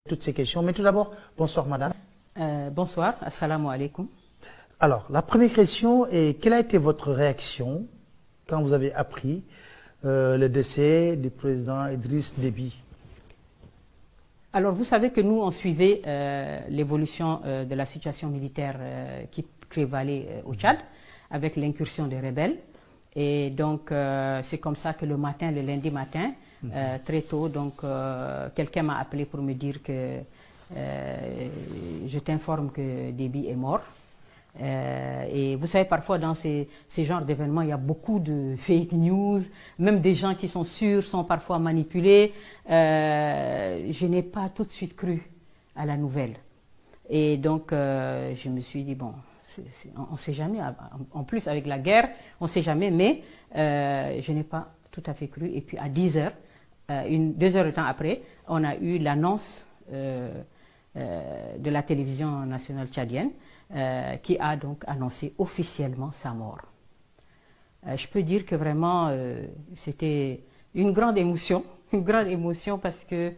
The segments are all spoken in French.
toutes ces questions. Mais tout d'abord, bonsoir madame. Bonsoir, assalamu alaikum. Alors, la première question est, quelle a été votre réaction quand vous avez appris le décès du président Idriss Déby? Alors, vous savez que nous, on suivait l'évolution de la situation militaire qui prévalait au Tchad, avec l'incursion des rebelles. Et donc, c'est comme ça que le matin, le lundi matin, très tôt, donc quelqu'un m'a appelé pour me dire que je t'informe que Déby est mort. Et vous savez, parfois dans ces genres d'événements, il y a beaucoup de fake news, même des gens qui sont sûrs sont parfois manipulés. Je n'ai pas tout de suite cru à la nouvelle. Et donc, je me suis dit, bon, on ne sait jamais, en plus avec la guerre, on ne sait jamais, mais je n'ai pas tout à fait cru. Et puis à 10 heures, 2 heures de temps après, on a eu l'annonce de la télévision nationale tchadienne, qui a donc annoncé officiellement sa mort. Je peux dire que vraiment c'était une grande émotion parce que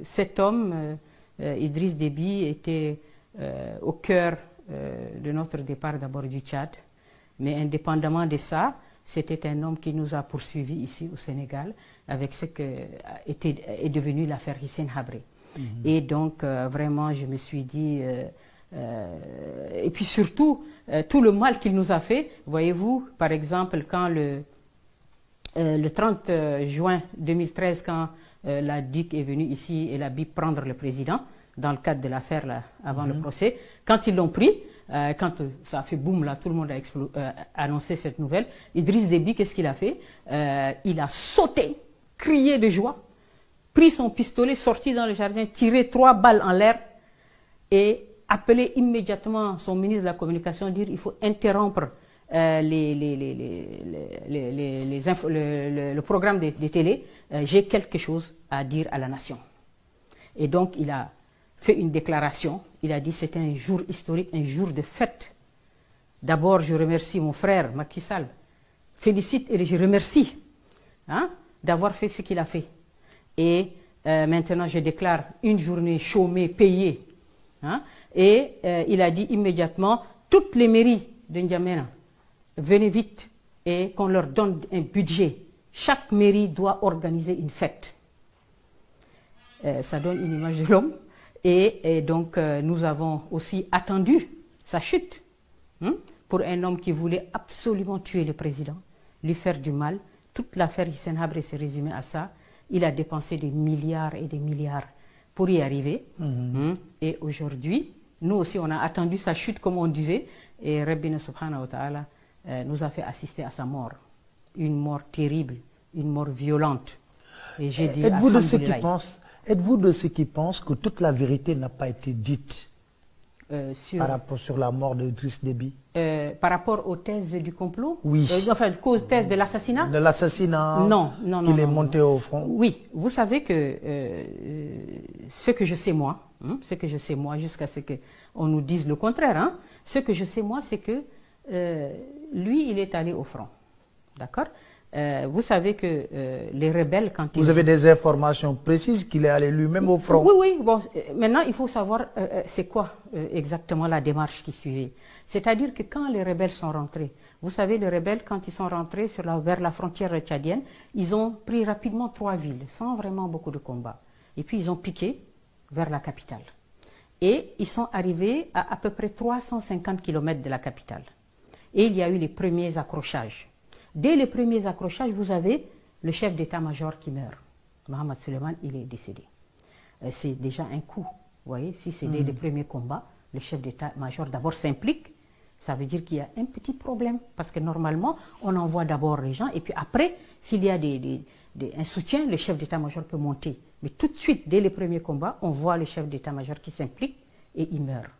cet homme, Idriss Déby, était au cœur de notre départ d'abord du Tchad, mais indépendamment de ça, c'était un homme qui nous a poursuivis ici au Sénégal avec ce que est devenu l'affaire Hissène Habré. Et donc vraiment je me suis dit... et puis surtout, tout le mal qu'il nous a fait, voyez-vous, par exemple, quand le 30 juin 2013, quand la DIC est venue ici et la BIP prendre le président, dans le cadre de l'affaire avant le procès, quand ils l'ont pris, quand ça a fait boum, là, tout le monde a annoncé cette nouvelle, Idriss Déby, qu'est-ce qu'il a fait? Il a sauté, crié de joie, pris son pistolet, sorti dans le jardin, tiré 3 balles en l'air et appeler immédiatement son ministre de la Communication, dire il faut interrompre le programme de télé, j'ai quelque chose à dire à la nation. Et donc il a fait une déclaration, il a dit c'est un jour historique, un jour de fête. D'abord je remercie mon frère Macky Sall, félicite et je remercie d'avoir fait ce qu'il a fait. Et maintenant je déclare une journée chômée, payée. Et il a dit immédiatement, toutes les mairies de N'Djamena, venez vite et qu'on leur donne un budget. Chaque mairie doit organiser une fête. Ça donne une image de l'homme. Et donc nous avons aussi attendu sa chute pour un homme qui voulait absolument tuer le président, lui faire du mal. Toute l'affaire Hissène Habré s'est résumée à ça. Il a dépensé des milliards et des milliards pour y arriver. Et aujourd'hui, nous aussi, on a attendu sa chute, comme on disait, et Rabbina subhanahu wa ta'ala nous a fait assister à sa mort. Une mort terrible, une mort violente. Et j'ai dit, êtes-vous de ceux qui pensent que toute la vérité n'a pas été dite sur la mort d'Idriss Déby? Par rapport aux thèses du complot? Oui. Enfin, aux thèses de l'assassinat? De l'assassinat. Non. Il est monté au front. Oui, vous savez que ce que je sais moi, jusqu'à ce qu'on nous dise le contraire, ce que je sais moi, c'est que lui, il est allé au front. D'accord? Vous savez que les rebelles, quand ils... Vous avez des informations précises qu'il est allé lui-même au front? Oui. Bon, maintenant, il faut savoir c'est quoi exactement la démarche qui suivait. C'est-à-dire que quand les rebelles sont rentrés, vous savez, les rebelles, quand ils sont rentrés vers la frontière tchadienne, ils ont pris rapidement 3 villes, sans vraiment beaucoup de combats. Et puis, ils ont piqué vers la capitale. Et ils sont arrivés à peu près 350 km de la capitale. Et il y a eu les premiers accrochages. Dès les premiers accrochages, vous avez le chef d'état-major qui meurt. Mohamed Suleiman, il est décédé. C'est déjà un coup. Vous voyez, si c'est dès les premiers combats, le chef d'état-major d'abord s'implique. Ça veut dire qu'il y a un petit problème. Parce que normalement, on envoie d'abord les gens. Et puis après, s'il y a un soutien, le chef d'état-major peut monter. Mais tout de suite, dès les premiers combats, on voit le chef d'état-major qui s'implique et il meurt.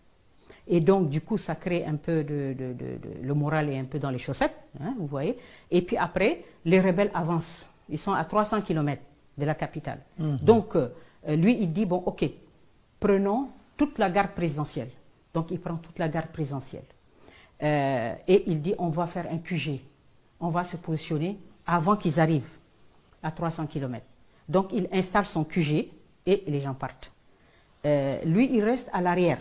Et donc, du coup, ça crée un peu le moral est un peu dans les chaussettes, vous voyez. Et puis après, les rebelles avancent. Ils sont à 300 km de la capitale. Donc, lui, il dit, bon, ok, prenons toute la garde présidentielle. Donc, il prend toute la garde présidentielle. Et il dit, on va faire un QG. On va se positionner avant qu'ils arrivent à 300 km. Donc, il installe son QG et les gens partent. Lui, il reste à l'arrière,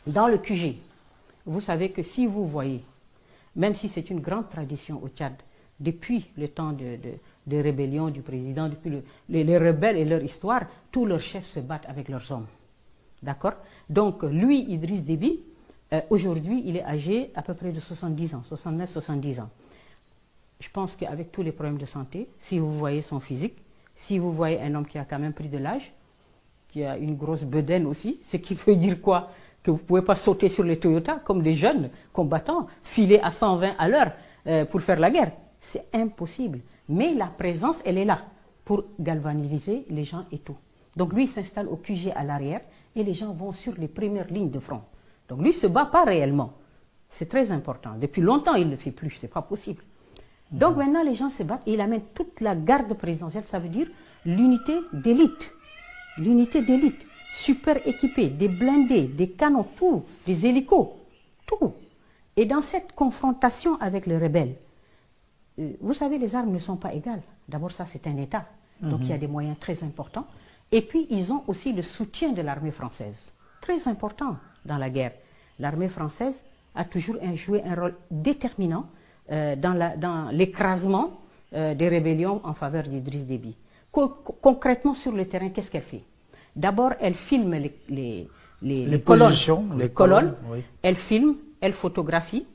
dans le QG. Vous savez que si vous voyez, même si c'est une grande tradition au Tchad, depuis le temps de rébellion du président, depuis les rebelles et leur histoire, tous leurs chefs se battent avec leurs hommes. D'accord? Donc, lui, Idriss Déby, aujourd'hui, il est âgé à peu près de 70 ans, 69-70 ans. Je pense qu'avec tous les problèmes de santé, si vous voyez son physique, si vous voyez un homme qui a quand même pris de l'âge, qui a une grosse bedaine aussi, ce qui veut dire quoi? Que vous ne pouvez pas sauter sur les Toyota comme des jeunes combattants, filer à 120 à l'heure pour faire la guerre. C'est impossible. Mais la présence, elle est là pour galvaniser les gens et tout. Donc lui, il s'installe au QG à l'arrière et les gens vont sur les premières lignes de front. Donc lui ne se bat pas réellement. C'est très important. Depuis longtemps, il ne le fait plus. Ce n'est pas possible. Donc maintenant, les gens se battent et il amène toute la garde présidentielle. Ça veut dire l'unité d'élite. L'unité d'élite. Super équipée, des blindés, des canons, tout, des hélicos, tout. Et dans cette confrontation avec les rebelles, vous savez, les armes ne sont pas égales. D'abord, ça, c'est un État. Donc, il y a des moyens très importants. Et puis, ils ont aussi le soutien de l'armée française. Très important dans la guerre. L'armée française a toujours joué un rôle déterminant dans l'écrasement des rébellions en faveur d'Idriss Déby. Concrètement, sur le terrain, qu'est-ce qu'elle fait? D'abord, elle filme les colonnes, oui. Elle filme, elle photographie.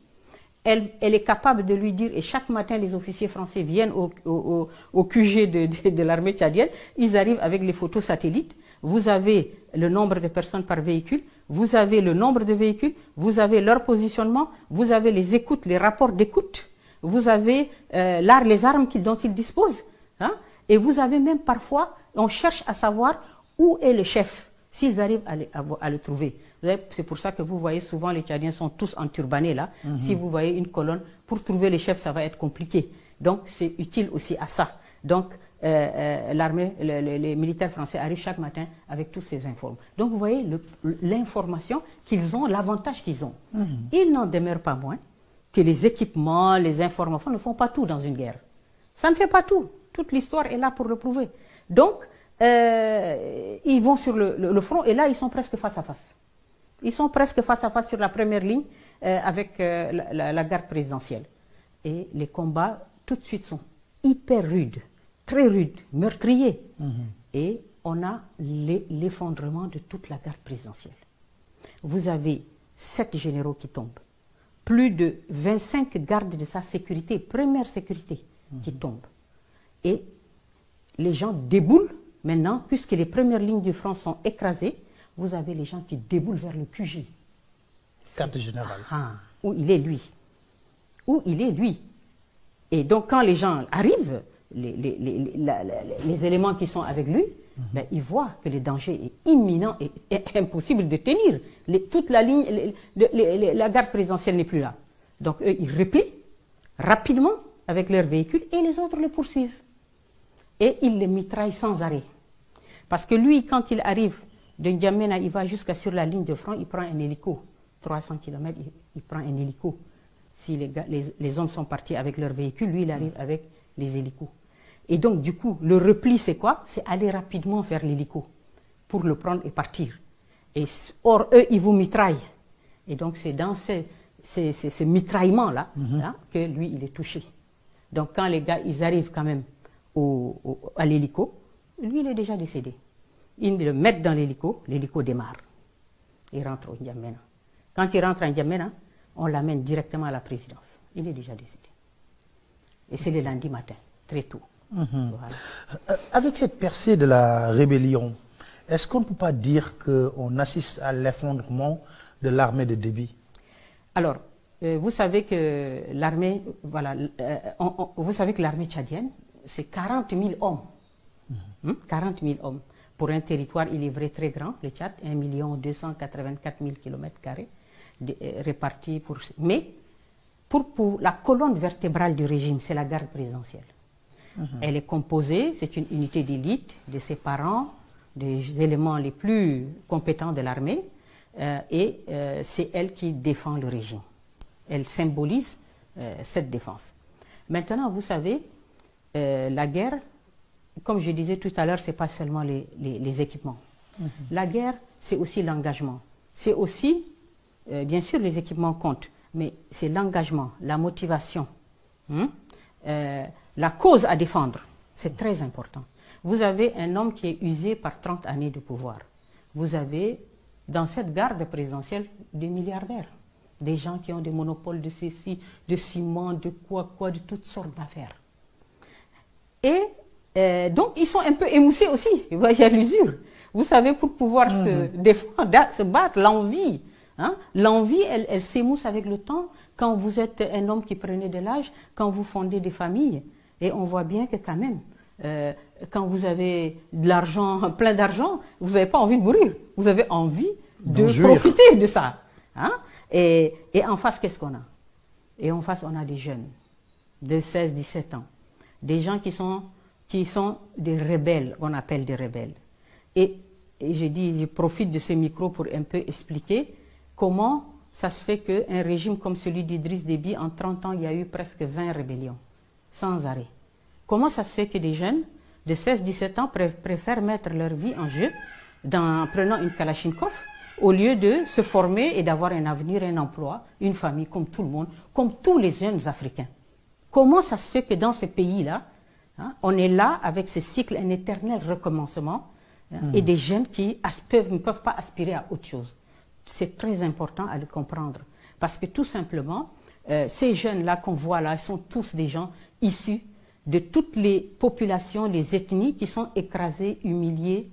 Elle est capable de lui dire, et chaque matin, les officiers français viennent au QG de l'armée tchadienne, ils arrivent avec les photos satellites. Vous avez le nombre de personnes par véhicule, vous avez le nombre de véhicules, vous avez leur positionnement, vous avez les écoutes, les rapports d'écoute, vous avez les armes dont ils disposent. Hein, et vous avez même parfois, on cherche à savoir où est le chef, s'ils arrivent à le trouver. C'est pour ça que vous voyez souvent les Tchadiens sont tous enturbanés là. Si vous voyez une colonne, pour trouver les chefs, ça va être compliqué. Donc c'est utile aussi à ça. Donc l'armée, les militaires français arrivent chaque matin avec tous ces informations. Donc vous voyez l'information qu'ils ont, l'avantage qu'ils ont. Il n'en demeure pas moins que les équipements, les informations ne font pas tout dans une guerre. Ça ne fait pas tout. Toute l'histoire est là pour le prouver. Donc ils vont sur le front et là ils sont presque face à face. Ils sont presque face à face sur la première ligne avec la garde présidentielle. Et les combats tout de suite sont hyper rudes, très rudes, meurtriers. Et on a l'effondrement de toute la garde présidentielle. Vous avez 7 généraux qui tombent, plus de 25 gardes de sa sécurité, première sécurité, qui tombent. Et les gens déboulent maintenant, puisque les premières lignes du front sont écrasées, vous avez les gens qui déboulent vers le QG. Carte générale. Où il est lui. Où il est lui. Et donc quand les gens arrivent, les éléments qui sont avec lui, ben, ils voient que le danger est imminent et impossible de tenir. Toute la ligne, la garde présidentielle n'est plus là. Donc eux, ils replient rapidement avec leurs véhicules et les autres les poursuivent. Et ils les mitraillent sans arrêt. Parce que lui, quand il arrive de N'Djamena, il va jusqu'à sur la ligne de front, il prend un hélico. 300 km, il prend un hélico. Si les hommes sont partis avec leur véhicule, lui, il arrive avec les hélicos. Et donc, du coup, le repli, c'est quoi? C'est aller rapidement vers l'hélico pour le prendre et partir. Or, eux, ils vous mitraillent. Et donc, c'est dans ces mitraillements-là que lui, il est touché. Donc, quand les gars, ils arrivent quand même à l'hélico, lui, il est déjà décédé. Ils le mettent dans l'hélico démarre. Il rentre au N'Djamena. Quand il rentre à N'Djamena, on l'amène directement à la présidence. Il est déjà décédé. Et c'est le lundi matin, très tôt. Voilà. Avec cette percée de la rébellion, est-ce qu'on ne peut pas dire qu'on assiste à l'effondrement de l'armée de Déby? Alors, vous savez que l'armée, voilà, vous savez que l'armée tchadienne, c'est 40 000 hommes. 40 000 hommes. Pour un territoire, il est vrai, très grand, le Tchad, 1 284 000 km² répartis pour... Mais pour la colonne vertébrale du régime, c'est la garde présidentielle. Elle est composée, c'est une unité d'élite, de ses parents, des éléments les plus compétents de l'armée, et c'est elle qui défend le régime. Elle symbolise cette défense. Maintenant, vous savez, la guerre comme je disais tout à l'heure, ce n'est pas seulement les équipements. La guerre, c'est aussi l'engagement. C'est aussi, bien sûr, les équipements comptent, mais c'est l'engagement, la motivation, la cause à défendre. C'est très important. Vous avez un homme qui est usé par 30 années de pouvoir. Vous avez, dans cette garde présidentielle, des milliardaires. Des gens qui ont des monopoles de ceci, de ciment, de quoi, de toutes sortes d'affaires. Et donc, ils sont un peu émoussés aussi. Il y a l'usure. Vous savez, pour pouvoir se défendre, se battre, l'envie. Hein, l'envie, elle s'émousse avec le temps. Quand vous êtes un homme qui prenait de l'âge, quand vous fondez des familles. Et on voit bien que quand même, quand vous avez de l'argent, plein d'argent, vous n'avez pas envie de mourir. Vous avez envie de profiter de ça. Hein? Et en face, qu'est-ce qu'on a? Et en face, on a des jeunes de 16, 17 ans. Des gens qui sont des rebelles, on appelle des rebelles. Et je profite de ce micro pour un peu expliquer comment ça se fait qu'un régime comme celui d'Idriss Déby, en 30 ans, il y a eu presque 20 rébellions, sans arrêt. Comment ça se fait que des jeunes de 16, 17 ans préfèrent mettre leur vie en jeu en prenant une Kalachnikov au lieu de se former et d'avoir un avenir, un emploi, une famille comme tout le monde, comme tous les jeunes Africains? Comment ça se fait que dans ces pays-là, hein, on est là avec ce cycle, un éternel recommencement, et des jeunes qui ne peuvent pas aspirer à autre chose? C'est très important à le comprendre. Parce que tout simplement, ces jeunes-là qu'on voit là, sont tous des gens issus de toutes les populations, les ethnies qui sont écrasées, humiliées,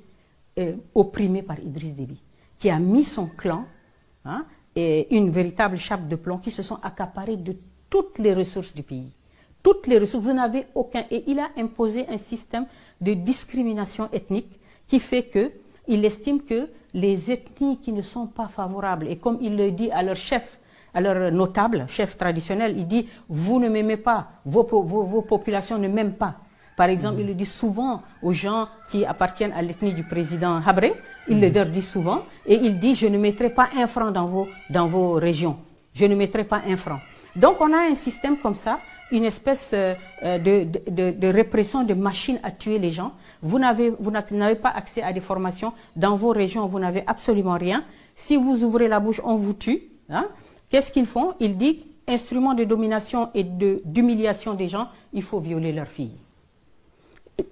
opprimées par Idriss Déby, qui a mis son clan, hein, et une véritable chape de plomb, qui se sont accaparés de toutes les ressources du pays. Toutes les ressources, vous n'avez aucun. Et il a imposé un système de discrimination ethnique qui fait qu'il estime que les ethnies qui ne sont pas favorables, et comme il le dit à leur chef, à leur notable, chef traditionnel, il dit « vous ne m'aimez pas, vos populations ne m'aiment pas ». Par exemple, il le dit souvent aux gens qui appartiennent à l'ethnie du président Habré, il le leur dit souvent, et il dit « je ne mettrai pas un franc dans vos régions, je ne mettrai pas un franc ». Donc on a un système comme ça, une espèce de répression, de machine à tuer les gens. Vous n'avez pas accès à des formations. Dans vos régions, vous n'avez absolument rien. Si vous ouvrez la bouche, on vous tue. Hein? Qu'est-ce qu'ils font? Ils disent, instrument de domination et d'humiliation des gens, il faut violer leurs filles.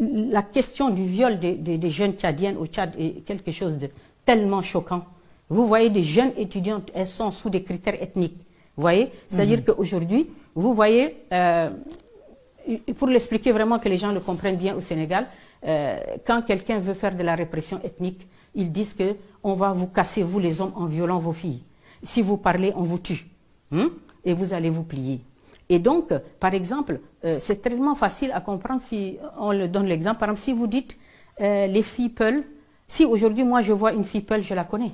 La question du viol des jeunes Tchadiennes au Tchad est quelque chose de tellement choquant. Vous voyez des jeunes étudiantes, elles sont sous des critères ethniques. Vous voyez? C'est-à-dire qu'aujourd'hui, vous voyez, pour l'expliquer vraiment que les gens le comprennent bien au Sénégal, quand quelqu'un veut faire de la répression ethnique, ils disent qu'on va vous casser, vous les hommes, en violant vos filles. Si vous parlez, on vous tue. Et vous allez vous plier. Et donc, par exemple, c'est tellement facile à comprendre si on le donne l'exemple. Par exemple, si vous dites les filles Peul, si aujourd'hui moi je vois une fille Peul, je la connais.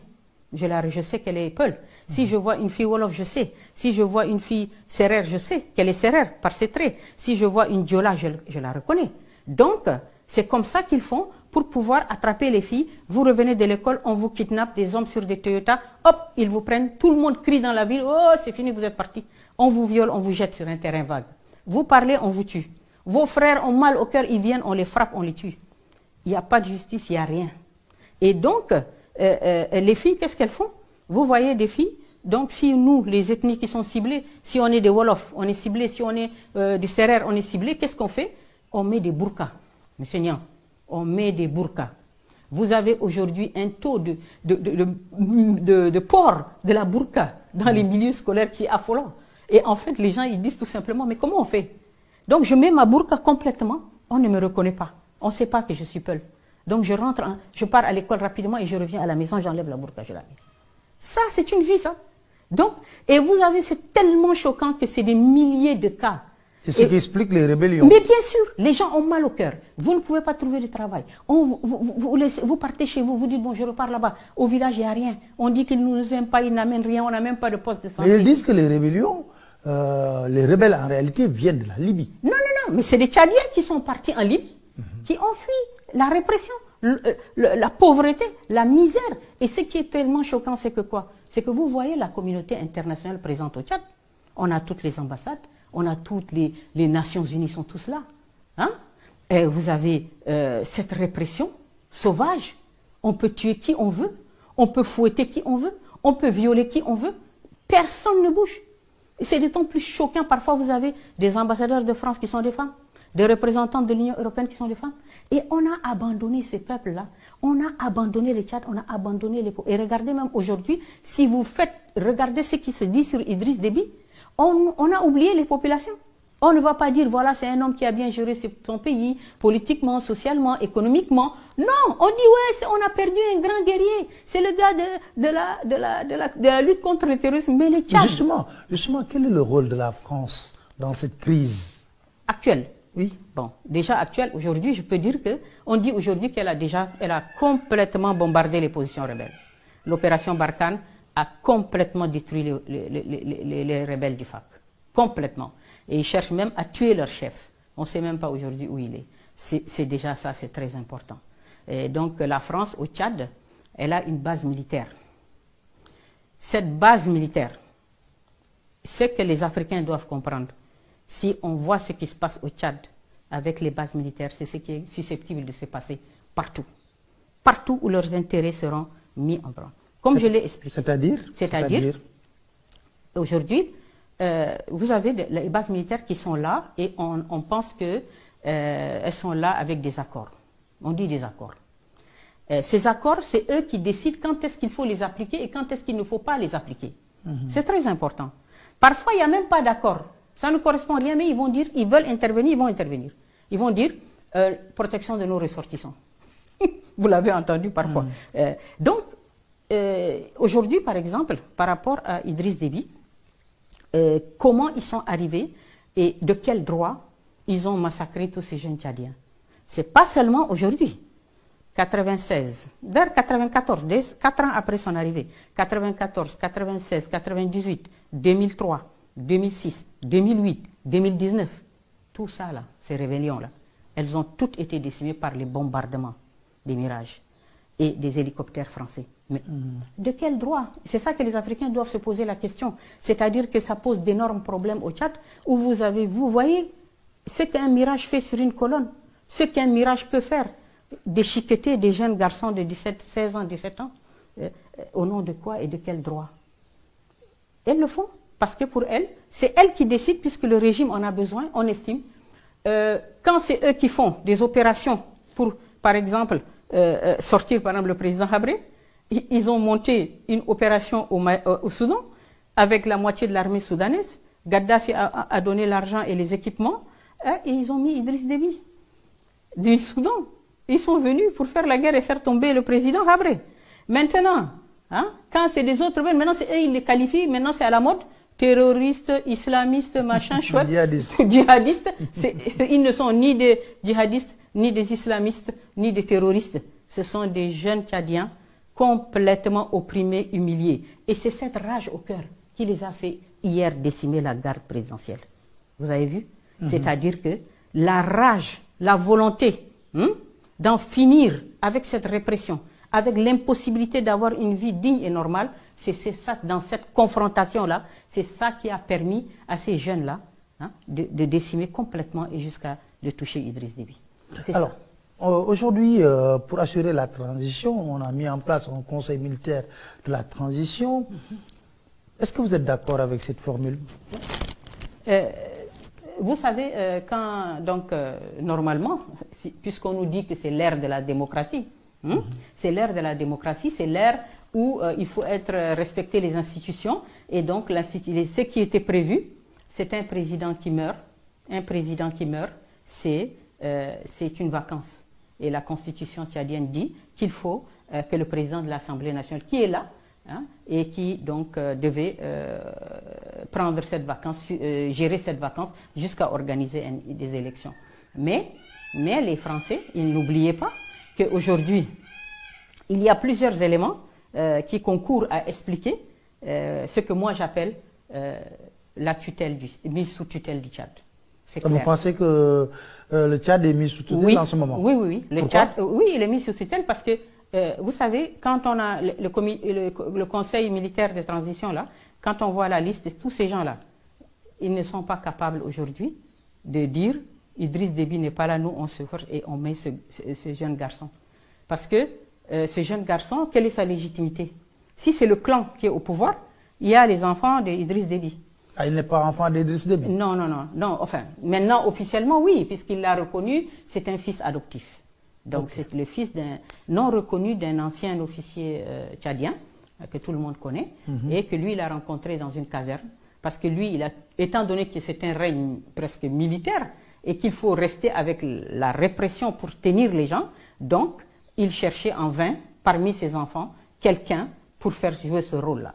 Je sais qu'elle est Peul. Si je vois une fille Wolof, je sais. Si je vois une fille Sérère, je sais qu'elle est Sérère par ses traits. Si je vois une Diola, je la reconnais. Donc, c'est comme ça qu'ils font pour pouvoir attraper les filles. Vous revenez de l'école, on vous kidnappe, des hommes sur des Toyota, hop, ils vous prennent, tout le monde crie dans la ville, oh, c'est fini, vous êtes partis. On vous viole, on vous jette sur un terrain vague. Vous parlez, on vous tue. Vos frères ont mal au cœur, ils viennent, on les frappe, on les tue. Il n'y a pas de justice, il n'y a rien. Et donc, les filles, qu'est-ce qu'elles font? Vous voyez des filles, donc si nous, les ethnies qui sont ciblées, si on est des Wolofs, on est ciblés, si on est des Sérères, on est ciblés, qu'est-ce qu'on fait? On met des burkas, monsieur Nian, on met des burkas. Vous avez aujourd'hui un taux de port de la burqa dans les milieux scolaires qui est affolant. Et en fait, les gens, ils disent tout simplement, mais comment on fait? Donc je mets ma burqa complètement, on ne me reconnaît pas, on ne sait pas que je suis Peul. Donc je pars à l'école rapidement et je reviens à la maison, j'enlève la burqa, je la mets. Ça, c'est une vie, ça. Donc, et vous avez, c'est tellement choquant que c'est des milliers de cas. C'est ce qui explique les rébellions. Mais bien sûr, les gens ont mal au cœur. Vous ne pouvez pas trouver de travail. Vous partez chez vous, vous dites, bon, je repars là-bas. Au village, il n'y a rien. On dit qu'ils ne nous aiment pas, ils n'amènent rien, on n'a même pas de poste de santé. Mais ils disent que les rébellions, les rebelles en réalité viennent de la Libye. Non, non, non, mais c'est des Tchadiens qui sont partis en Libye, qui ont fui la répression, la pauvreté, la misère. Et ce qui est tellement choquant, c'est que quoi? C'est que vous voyez la communauté internationale présente au Tchad. On a toutes les ambassades, on a toutes les Nations Unies sont tous là. Hein? vous avez cette répression sauvage. On peut tuer qui on veut, on peut fouetter qui on veut, on peut violer qui on veut. Personne ne bouge. C'est d'autant plus choquant. Parfois, vous avez des ambassadeurs de France qui sont des femmes, des représentants de l'Union européenne qui sont des femmes. Et on a abandonné ces peuples-là. On a abandonné le Tchad, on a abandonné les peuples. Et regardez même aujourd'hui, si vous faites, regardez ce qui se dit sur Idriss Déby, on a oublié les populations. On ne va pas dire, voilà, c'est un homme qui a bien géré son pays, politiquement, socialement, économiquement. Non, on dit, ouais, on a perdu un grand guerrier. C'est le gars de la lutte contre le terrorisme. Mais le Tchad... Justement, quel est le rôle de la France dans cette crise actuelle? Oui. Bon, déjà actuelle, aujourd'hui, je peux dire que, on dit aujourd'hui qu'elle a complètement bombardé les positions rebelles. L'opération Barkhane a complètement détruit les rebelles du FAC. Complètement. Et ils cherchent même à tuer leur chef. On ne sait même pas aujourd'hui où il est. C'est déjà ça, c'est très important. Et donc la France, au Tchad, elle a une base militaire. Cette base militaire, ce que les Africains doivent comprendre, si on voit ce qui se passe au Tchad avec les bases militaires, c'est ce qui est susceptible de se passer partout. Partout où leurs intérêts seront mis en branle. Comme je l'ai expliqué. C'est-à-dire, aujourd'hui, vous avez les bases militaires qui sont là et on pense qu'elles sont là avec des accords. On dit des accords. Ces accords, c'est eux qui décident quand est-ce qu'il faut les appliquer et quand est-ce qu'il ne faut pas les appliquer. C'est très important. Parfois, il n'y a même pas d'accord. Ça ne correspond à rien, mais ils vont dire, ils veulent intervenir, ils vont intervenir. Ils vont dire, protection de nos ressortissants. Vous l'avez entendu parfois. Donc, aujourd'hui, par exemple, par rapport à Idriss Déby, comment ils sont arrivés et de quel droit ils ont massacré tous ces jeunes Tchadiens. Ce n'est pas seulement aujourd'hui. 96, vers 94, 4 ans après son arrivée, 94, 96, 98, 2003, 2006, 2008, 2019, tout ça là, ces rébellions-là, elles ont toutes été décimées par les bombardements des Mirages et des hélicoptères français. Mais de quel droit? C'est ça que les Africains doivent se poser la question. C'est-à-dire que ça pose d'énormes problèmes au Tchad, où vous voyez ce qu'un Mirage fait sur une colonne, ce qu'un Mirage peut faire, déchiqueter des jeunes garçons de 16 ans, 17 ans, au nom de quoi et de quel droit? Elles le font, parce que pour elles, c'est elles qui décident, puisque le régime en a besoin, on estime. Quand c'est eux qui font des opérations pour, par exemple, sortir par exemple le président Habré, ils ont monté une opération au Soudan avec la moitié de l'armée soudanaise. Gaddafi a donné l'argent et les équipements et ils ont mis Idriss Déby du Soudan. Ils sont venus pour faire la guerre et faire tomber le président Habré. Maintenant, quand c'est des autres, maintenant c'est eux, ils les qualifient, maintenant c'est à la mode, terroristes, islamistes, machin, chouette, djihadistes. Ils ne sont ni des djihadistes, ni des islamistes, ni des terroristes. Ce sont des jeunes Tchadiens complètement opprimés, humiliés. Et c'est cette rage au cœur qui les a fait hier décimer la garde présidentielle. Vous avez vu? C'est-à-dire que la rage, la volonté d'en finir avec cette répression, avec l'impossibilité d'avoir une vie digne et normale, c'est ça, dans cette confrontation-là, c'est ça qui a permis à ces jeunes-là de décimer complètement et jusqu'à de toucher Idriss Déby. Alors, aujourd'hui, pour assurer la transition, on a mis en place un conseil militaire de la transition. Est-ce que vous êtes d'accord avec cette formule? Vous savez, normalement, puisqu'on nous dit que c'est l'ère de la démocratie, c'est l'ère de la démocratie, c'est l'ère où il faut respecter les institutions, et donc ce qui était prévu, c'est un président qui meurt. Un président qui meurt, c'est une vacance. Et la constitution tchadienne dit qu'il faut que le président de l'Assemblée nationale, qui est là, et qui donc devait prendre cette vacance, gérer cette vacance jusqu'à organiser des élections. Mais les Français, ils n'oubliaient pas qu'aujourd'hui, il y a plusieurs éléments qui concourent à expliquer ce que moi j'appelle la mise sous tutelle du Tchad. Vous pensez que le Tchad est mis sous tutelle en ce moment? Oui. Le Tchad, il est mis sous tutelle parce que vous savez, quand on a le Conseil militaire de transition, là, quand on voit la liste de tous ces gens-là, ils ne sont pas capables aujourd'hui de dire Idriss Déby n'est pas là, nous on se force et on met ce jeune garçon. Parce que ce jeune garçon, quelle est sa légitimité? Si c'est le clan qui est au pouvoir, il y a les enfants d'Idriss Déby. Ah, il n'est pas enfant d'Idriss Déby? Non, non, non, non. Enfin, maintenant, officiellement, oui, puisqu'il l'a reconnu, c'est un fils adoptif. Donc, c'est le fils d'un non reconnu d'un ancien officier tchadien, que tout le monde connaît, et que lui, il a rencontré dans une caserne. Parce que lui, étant donné que c'est un règne presque militaire, et qu'il faut rester avec la répression pour tenir les gens, donc, il cherchait en vain, parmi ses enfants, quelqu'un pour faire jouer ce rôle-là.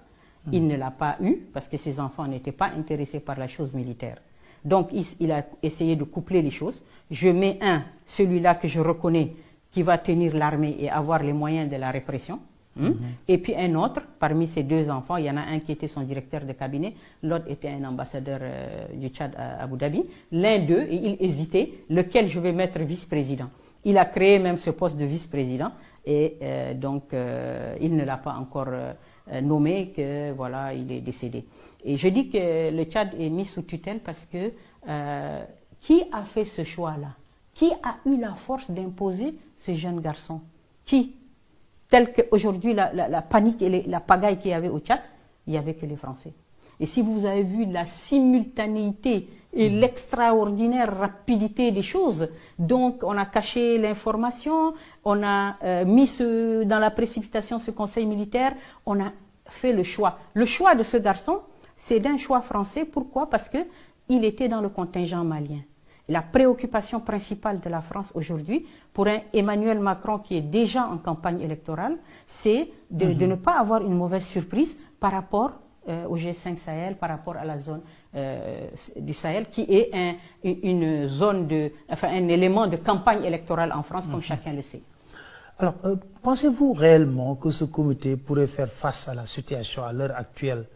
Il ne l'a pas eu parce que ses enfants n'étaient pas intéressés par la chose militaire. Donc, il a essayé de coupler les choses. Je mets celui-là que je reconnais, qui va tenir l'armée et avoir les moyens de la répression. Et puis un autre, parmi ces deux enfants, il y en a un qui était son directeur de cabinet, l'autre était un ambassadeur du Tchad à Abu Dhabi. L'un d'eux, et il hésitait, lequel je vais mettre vice-président. Il a créé même ce poste de vice-président et donc il ne l'a pas encore nommé, que voilà, il est décédé. Et je dis que le Tchad est mis sous tutelle parce que qui a fait ce choix-là? Qui a eu la force d'imposer ce jeune garçon? Qui? Tel qu'aujourd'hui, la panique et la pagaille qu'il y avait au Tchad, il n'y avait que les Français. Et si vous avez vu la simultanéité et l'extraordinaire rapidité des choses, donc on a caché l'information, on a mis dans la précipitation ce conseil militaire, on a fait le choix. Le choix de ce garçon, c'est d'un choix français. Pourquoi? Parce qu'il était dans le contingent malien. La préoccupation principale de la France aujourd'hui, pour un Emmanuel Macron qui est déjà en campagne électorale, c'est de ne pas avoir une mauvaise surprise par rapport au G5 Sahel, par rapport à la zone du Sahel, qui est une zone un élément de campagne électorale en France, comme chacun le sait. Alors, pensez-vous réellement que ce comité pourrait faire face à la situation à l'heure actuelle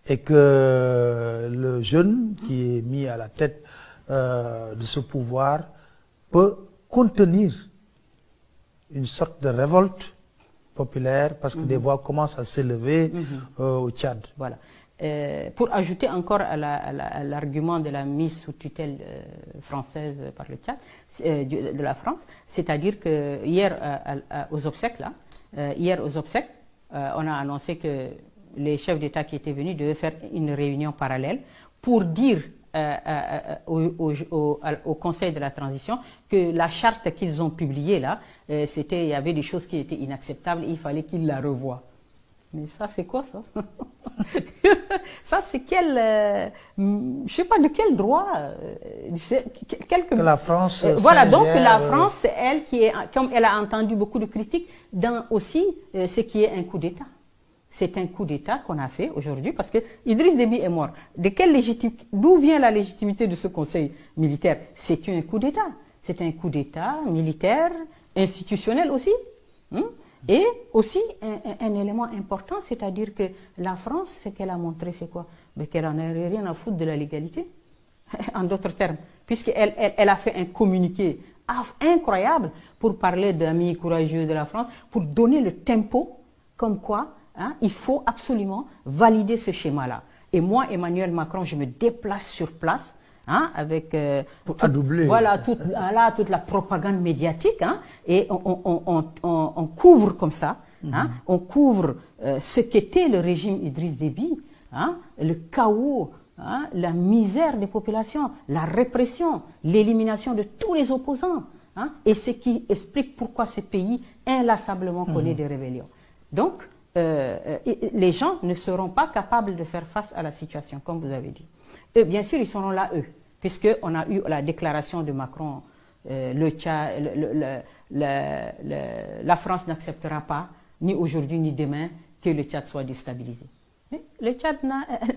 et que le jeune qui est mis à la tête de ce pouvoir peut contenir une sorte de révolte populaire parce que des voix commencent à s'élever au Tchad? Voilà. Pour ajouter encore à l'argument de la mise sous tutelle française par le Tchad, de la France, c'est-à-dire que hier aux obsèques, on a annoncé que les chefs d'État qui étaient venus devaient faire une réunion parallèle pour dire au Conseil de la transition que la charte qu'ils ont publiée là, il y avait des choses qui étaient inacceptables et il fallait qu'ils la revoient. Mais ça, c'est quoi ça? Ça, c'est je sais pas de quel droit, que la France. Voilà, donc la France, c'est elle comme elle a entendu beaucoup de critiques dans aussi ce qui est un coup d'État. C'est un coup d'État qu'on a fait aujourd'hui parce que Idriss Déby est mort. D'où vient la légitimité de ce conseil militaire? C'est un coup d'État. C'est un coup d'État militaire, institutionnel aussi. Et aussi un élément important, c'est-à-dire que la France, ce qu'elle a montré, c'est quoi? Qu'elle n'en a rien à foutre de la légalité, en d'autres termes, puisqu'elle a fait un communiqué incroyable pour parler d'amis courageux de la France, pour donner le tempo, comme quoi il faut absolument valider ce schéma-là. Et moi, Emmanuel Macron, je me déplace sur place, avec voilà, toute la propagande médiatique, et on couvre comme ça, on couvre ce qu'était le régime Idriss Déby, le chaos, la misère des populations, la répression, l'élimination de tous les opposants, et ce qui explique pourquoi ce pays inlassablement connaît des rébellions. Donc, les gens ne seront pas capables de faire face à la situation, comme vous avez dit. Eux, bien sûr, ils seront là, eux, puisqu'on a eu la déclaration de Macron, la France n'acceptera pas, ni aujourd'hui ni demain, que le Tchad soit déstabilisé. Mais le Tchad,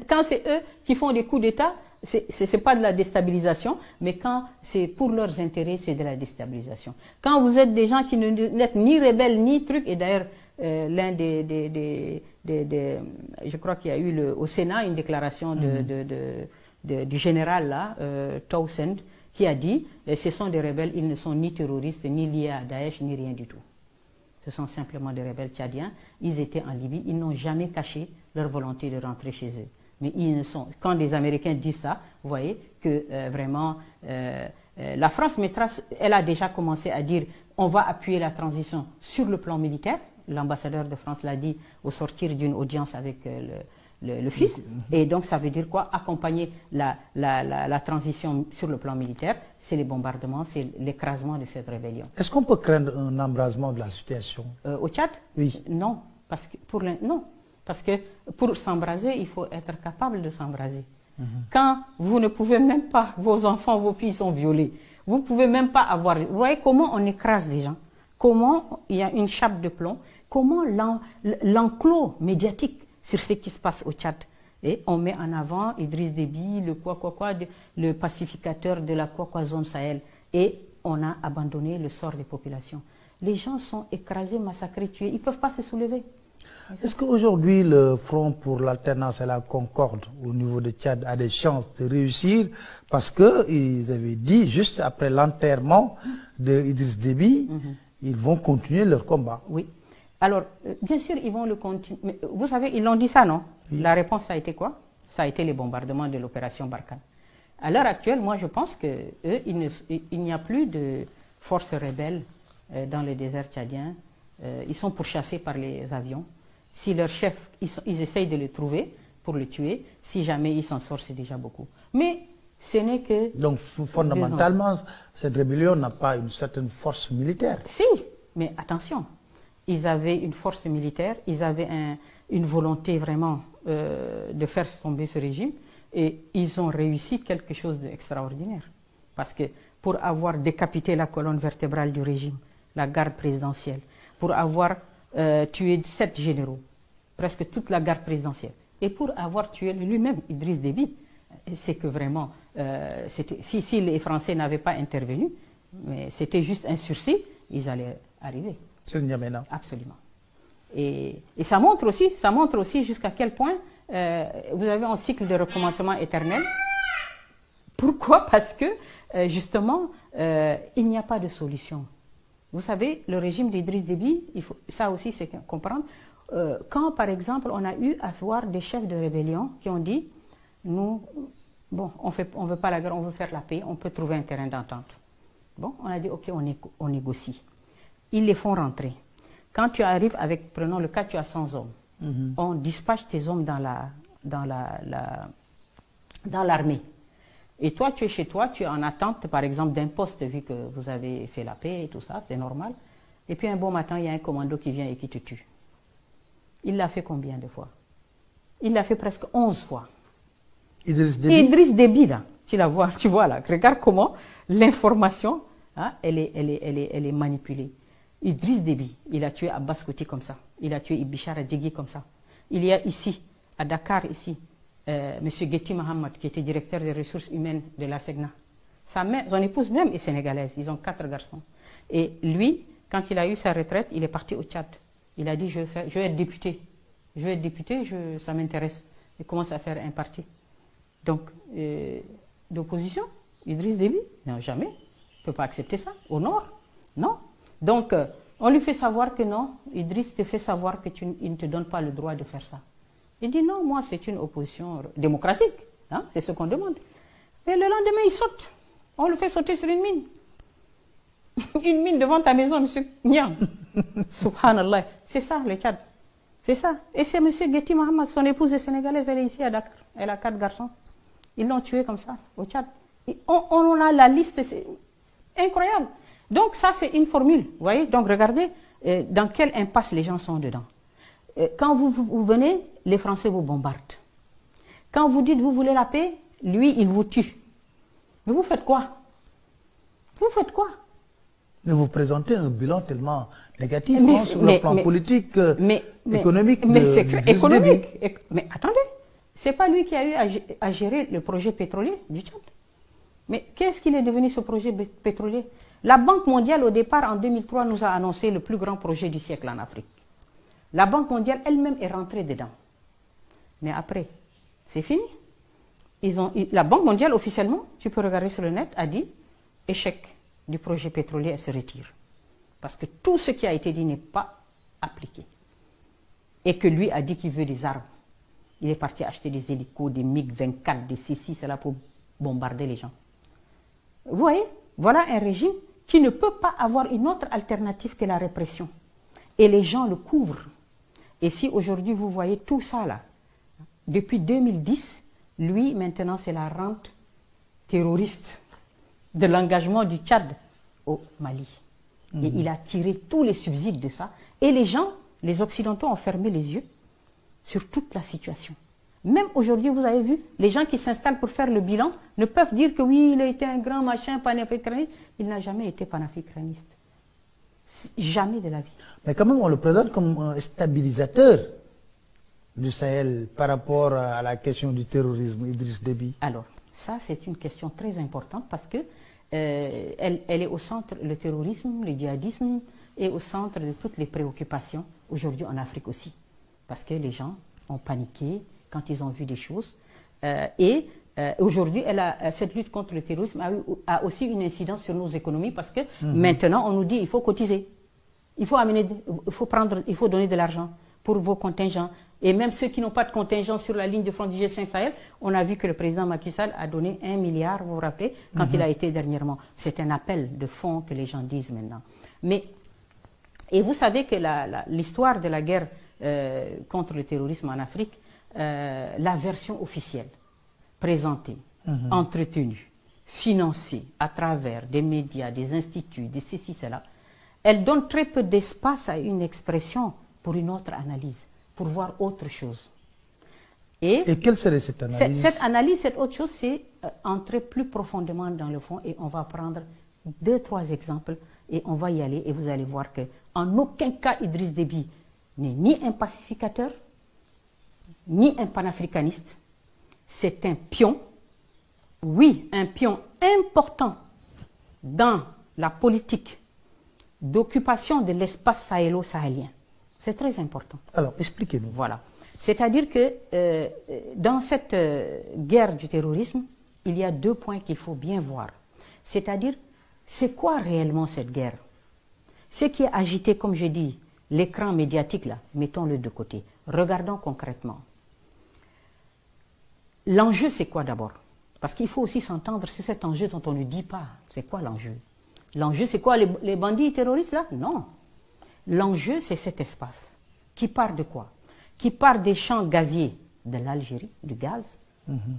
quand c'est eux qui font des coups d'État, ce n'est pas de la déstabilisation, mais quand c'est pour leurs intérêts, c'est de la déstabilisation. Quand vous êtes des gens qui n'êtes ni rebelles, ni trucs, et d'ailleurs, l'un je crois qu'il y a eu au Sénat une déclaration du général là, Townsend, qui a dit ce sont des rebelles, ils ne sont ni terroristes, ni liés à Daesh, ni rien du tout. Ce sont simplement des rebelles tchadiens. Ils étaient en Libye, ils n'ont jamais caché leur volonté de rentrer chez eux. Mais ils ne sont, quand les Américains disent ça, vous voyez que vraiment, la France mettra, elle a déjà commencé à dire on va appuyer la transition sur le plan militaire. L'ambassadeur de France l'a dit au sortir d'une audience avec le fils. Et donc ça veut dire quoi? Accompagner la transition sur le plan militaire, c'est les bombardements, c'est l'écrasement de cette rébellion. Est-ce qu'on peut craindre un embrasement de la situation? Au Tchad? Oui. Non, parce que non. Parce que pour s'embraser, il faut être capable de s'embraser. Quand vous ne pouvez même pas, vos enfants, vos filles sont violés, vous ne pouvez même pas avoir... Vous voyez comment on écrase des gens? Comment il y a une chape de plomb? Comment l'enclos médiatique sur ce qui se passe au Tchad? Et on met en avant Idriss Déby, le pacificateur de la zone Sahel. Et on a abandonné le sort des populations. Les gens sont écrasés, massacrés, tués. Ils ne peuvent pas se soulever. Est-ce qu'aujourd'hui, le Front pour l'alternance et la concorde au niveau de Tchad a des chances de réussir? Parce qu'ils avaient dit, juste après l'enterrement d'Idriss Déby, ils vont continuer leur combat. Oui. Alors, bien sûr, ils vont le continuer. Mais vous savez, ils l'ont dit ça, non? Oui. La réponse, ça a été quoi? Ça a été les bombardements de l'opération Barkhane. À l'heure actuelle, moi, je pense qu'il n'y a plus de forces rebelles dans le désert tchadien. Ils sont pourchassés par les avions. Si leur chef, ils essayent de le trouver pour le tuer. Si jamais il s'en sort, c'est déjà beaucoup. Mais ce n'est que... Donc, fondamentalement, cette rébellion n'a pas une certaine force militaire. Si, mais attention. Ils avaient une force militaire, ils avaient une volonté vraiment de faire tomber ce régime. Et ils ont réussi quelque chose d'extraordinaire. Parce que pour avoir décapité la colonne vertébrale du régime, la garde présidentielle, pour avoir tué 7 généraux, presque toute la garde présidentielle, et pour avoir tué lui-même Idriss Déby, c'est que vraiment, si les Français n'avaient pas intervenu, mais c'était juste un sursis, ils allaient arriver. C'est le N'Djamena. Absolument. Et ça montre aussi jusqu'à quel point vous avez un cycle de recommencement éternel. Pourquoi? Parce que justement, il n'y a pas de solution. Vous savez, le régime d'Idriss Déby, ça aussi c'est comprendre, quand par exemple on a eu à voir des chefs de rébellion qui ont dit, nous, bon, on veut pas la guerre, on veut faire la paix, on peut trouver un terrain d'entente. Bon, on a dit, ok, on négocie. Ils les font rentrer. Quand tu arrives avec, prenons le cas, tu as 100 hommes. On dispatche tes hommes dans l'armée. Et toi, tu es chez toi, tu es en attente, par exemple, d'un poste, vu que vous avez fait la paix et tout ça, c'est normal. Et puis un bon matin, il y a un commando qui vient et qui te tue. Il l'a fait combien de fois? Il l'a fait presque 11 fois. Idriss Déby? Idriss Déby, là, tu vois là, regarde comment l'information, hein, elle est manipulée. Idriss Déby, il a tué Abbas Kouti comme ça. Il a tué Ibichara Djegui comme ça. Il y a ici, à Dakar, ici, M. Geti Mohamed, qui était directeur des ressources humaines de la SEGNA. Son épouse même est sénégalaise. Ils ont 4 garçons. Et lui, quand il a eu sa retraite, il est parti au Tchad. Il a dit, je vais être député. Je vais être député, ça m'intéresse. Il commence à faire un parti. Donc, d'opposition, Idriss Déby, non, jamais. Il ne peut pas accepter ça. Au nord, non. Donc, on lui fait savoir que non, Idriss te fait savoir qu'il ne te donne pas le droit de faire ça. Il dit non, moi c'est une opposition démocratique, hein, c'est ce qu'on demande. Et le lendemain, il saute. On le fait sauter sur une mine. Une mine devant ta maison, monsieur Niang. Subhanallah. C'est ça, le Tchad. C'est ça. Et c'est monsieur Geti Mohamed, son épouse est sénégalaise, elle est ici à Dakar. Elle a 4 garçons. Ils l'ont tué comme ça, au Tchad. Et on a la liste, c'est incroyable. Donc ça, c'est une formule, vous voyez. Donc regardez dans quelle impasse les gens sont dedans. Quand vous venez, les Français vous bombardent. Quand vous dites vous voulez la paix, lui, il vous tue. Mais vous faites quoi? Vous faites quoi? Mais vous présentez un bilan tellement négatif sur le plan politique, économique. Économique. Mais attendez, c'est pas lui qui a eu à gérer le projet pétrolier du Tchad. Mais qu'est-ce qu'il est devenu ce projet pétrolier? La Banque mondiale, au départ, en 2003, nous a annoncé le plus grand projet du siècle en Afrique. La Banque mondiale elle-même est rentrée dedans. Mais après, c'est fini. La Banque mondiale, officiellement, tu peux regarder sur le net, a dit échec du projet pétrolier, elle se retire. Parce que tout ce qui a été dit n'est pas appliqué. Et que lui a dit qu'il veut des armes. Il est parti acheter des hélicos, des MiG-24, des C6, c'est là pour bombarder les gens. Vous voyez, voilà un régime qui ne peut pas avoir une autre alternative que la répression. Et les gens le couvrent. Et si aujourd'hui vous voyez tout ça là, depuis 2010, lui maintenant c'est la rente terroriste de l'engagement du Tchad au Mali. Et il a tiré tous les subsides de ça. Et les gens, les Occidentaux ont fermé les yeux sur toute la situation. Même aujourd'hui, vous avez vu, les gens qui s'installent pour faire le bilan ne peuvent dire que oui, il a été un grand machin panafricaniste. Il n'a jamais été panafricaniste. Jamais de la vie. Mais quand même, on le présente comme un stabilisateur du Sahel par rapport à la question du terrorisme, Idriss Déby. Alors, ça, c'est une question très importante parce que elle est au centre, le terrorisme, le djihadisme est au centre de toutes les préoccupations aujourd'hui en Afrique aussi. Parce que les gens ont paniqué quand ils ont vu des choses. Aujourd'hui, cette lutte contre le terrorisme a aussi une incidence sur nos économies parce que maintenant, on nous dit qu'il faut cotiser. Il faut donner de l'argent pour vos contingents. Et même ceux qui n'ont pas de contingent sur la ligne de front du G5 Sahel, on a vu que le président Macky Sall a donné 1 milliard, vous vous rappelez, quand il a été dernièrement. C'est un appel de fonds que les gens disent maintenant. Et vous savez que l'histoire de la guerre contre le terrorisme en Afrique, la version officielle, présentée, entretenue, financée à travers des médias, des instituts, des ceci, cela, elle donne très peu d'espace à une expression pour une autre analyse, pour voir autre chose. Et quelle serait cette analyse? Cette analyse, cette autre chose, c'est entrer plus profondément dans le fond et on va prendre 2-3 exemples et on va y aller et vous allez voir qu'en aucun cas Idriss Déby n'est ni un pacificateur, ni un panafricaniste. C'est un pion, oui, un pion important dans la politique d'occupation de l'espace sahélo-sahélien. C'est très important. Alors, expliquez-nous. Voilà. C'est-à-dire que dans cette guerre du terrorisme, il y a 2 points qu'il faut bien voir. C'est-à-dire, c'est quoi réellement cette guerre? Ce qui est agité, comme je dis, l'écran médiatique, là, mettons-le de côté. Regardons concrètement. L'enjeu, c'est quoi d'abord? Parce qu'il faut aussi s'entendre sur cet enjeu dont on ne dit pas. C'est quoi l'enjeu? L'enjeu, c'est quoi? Les bandits terroristes, là? Non. L'enjeu, c'est cet espace. Qui part de quoi? Qui part des champs gaziers de l'Algérie, du gaz,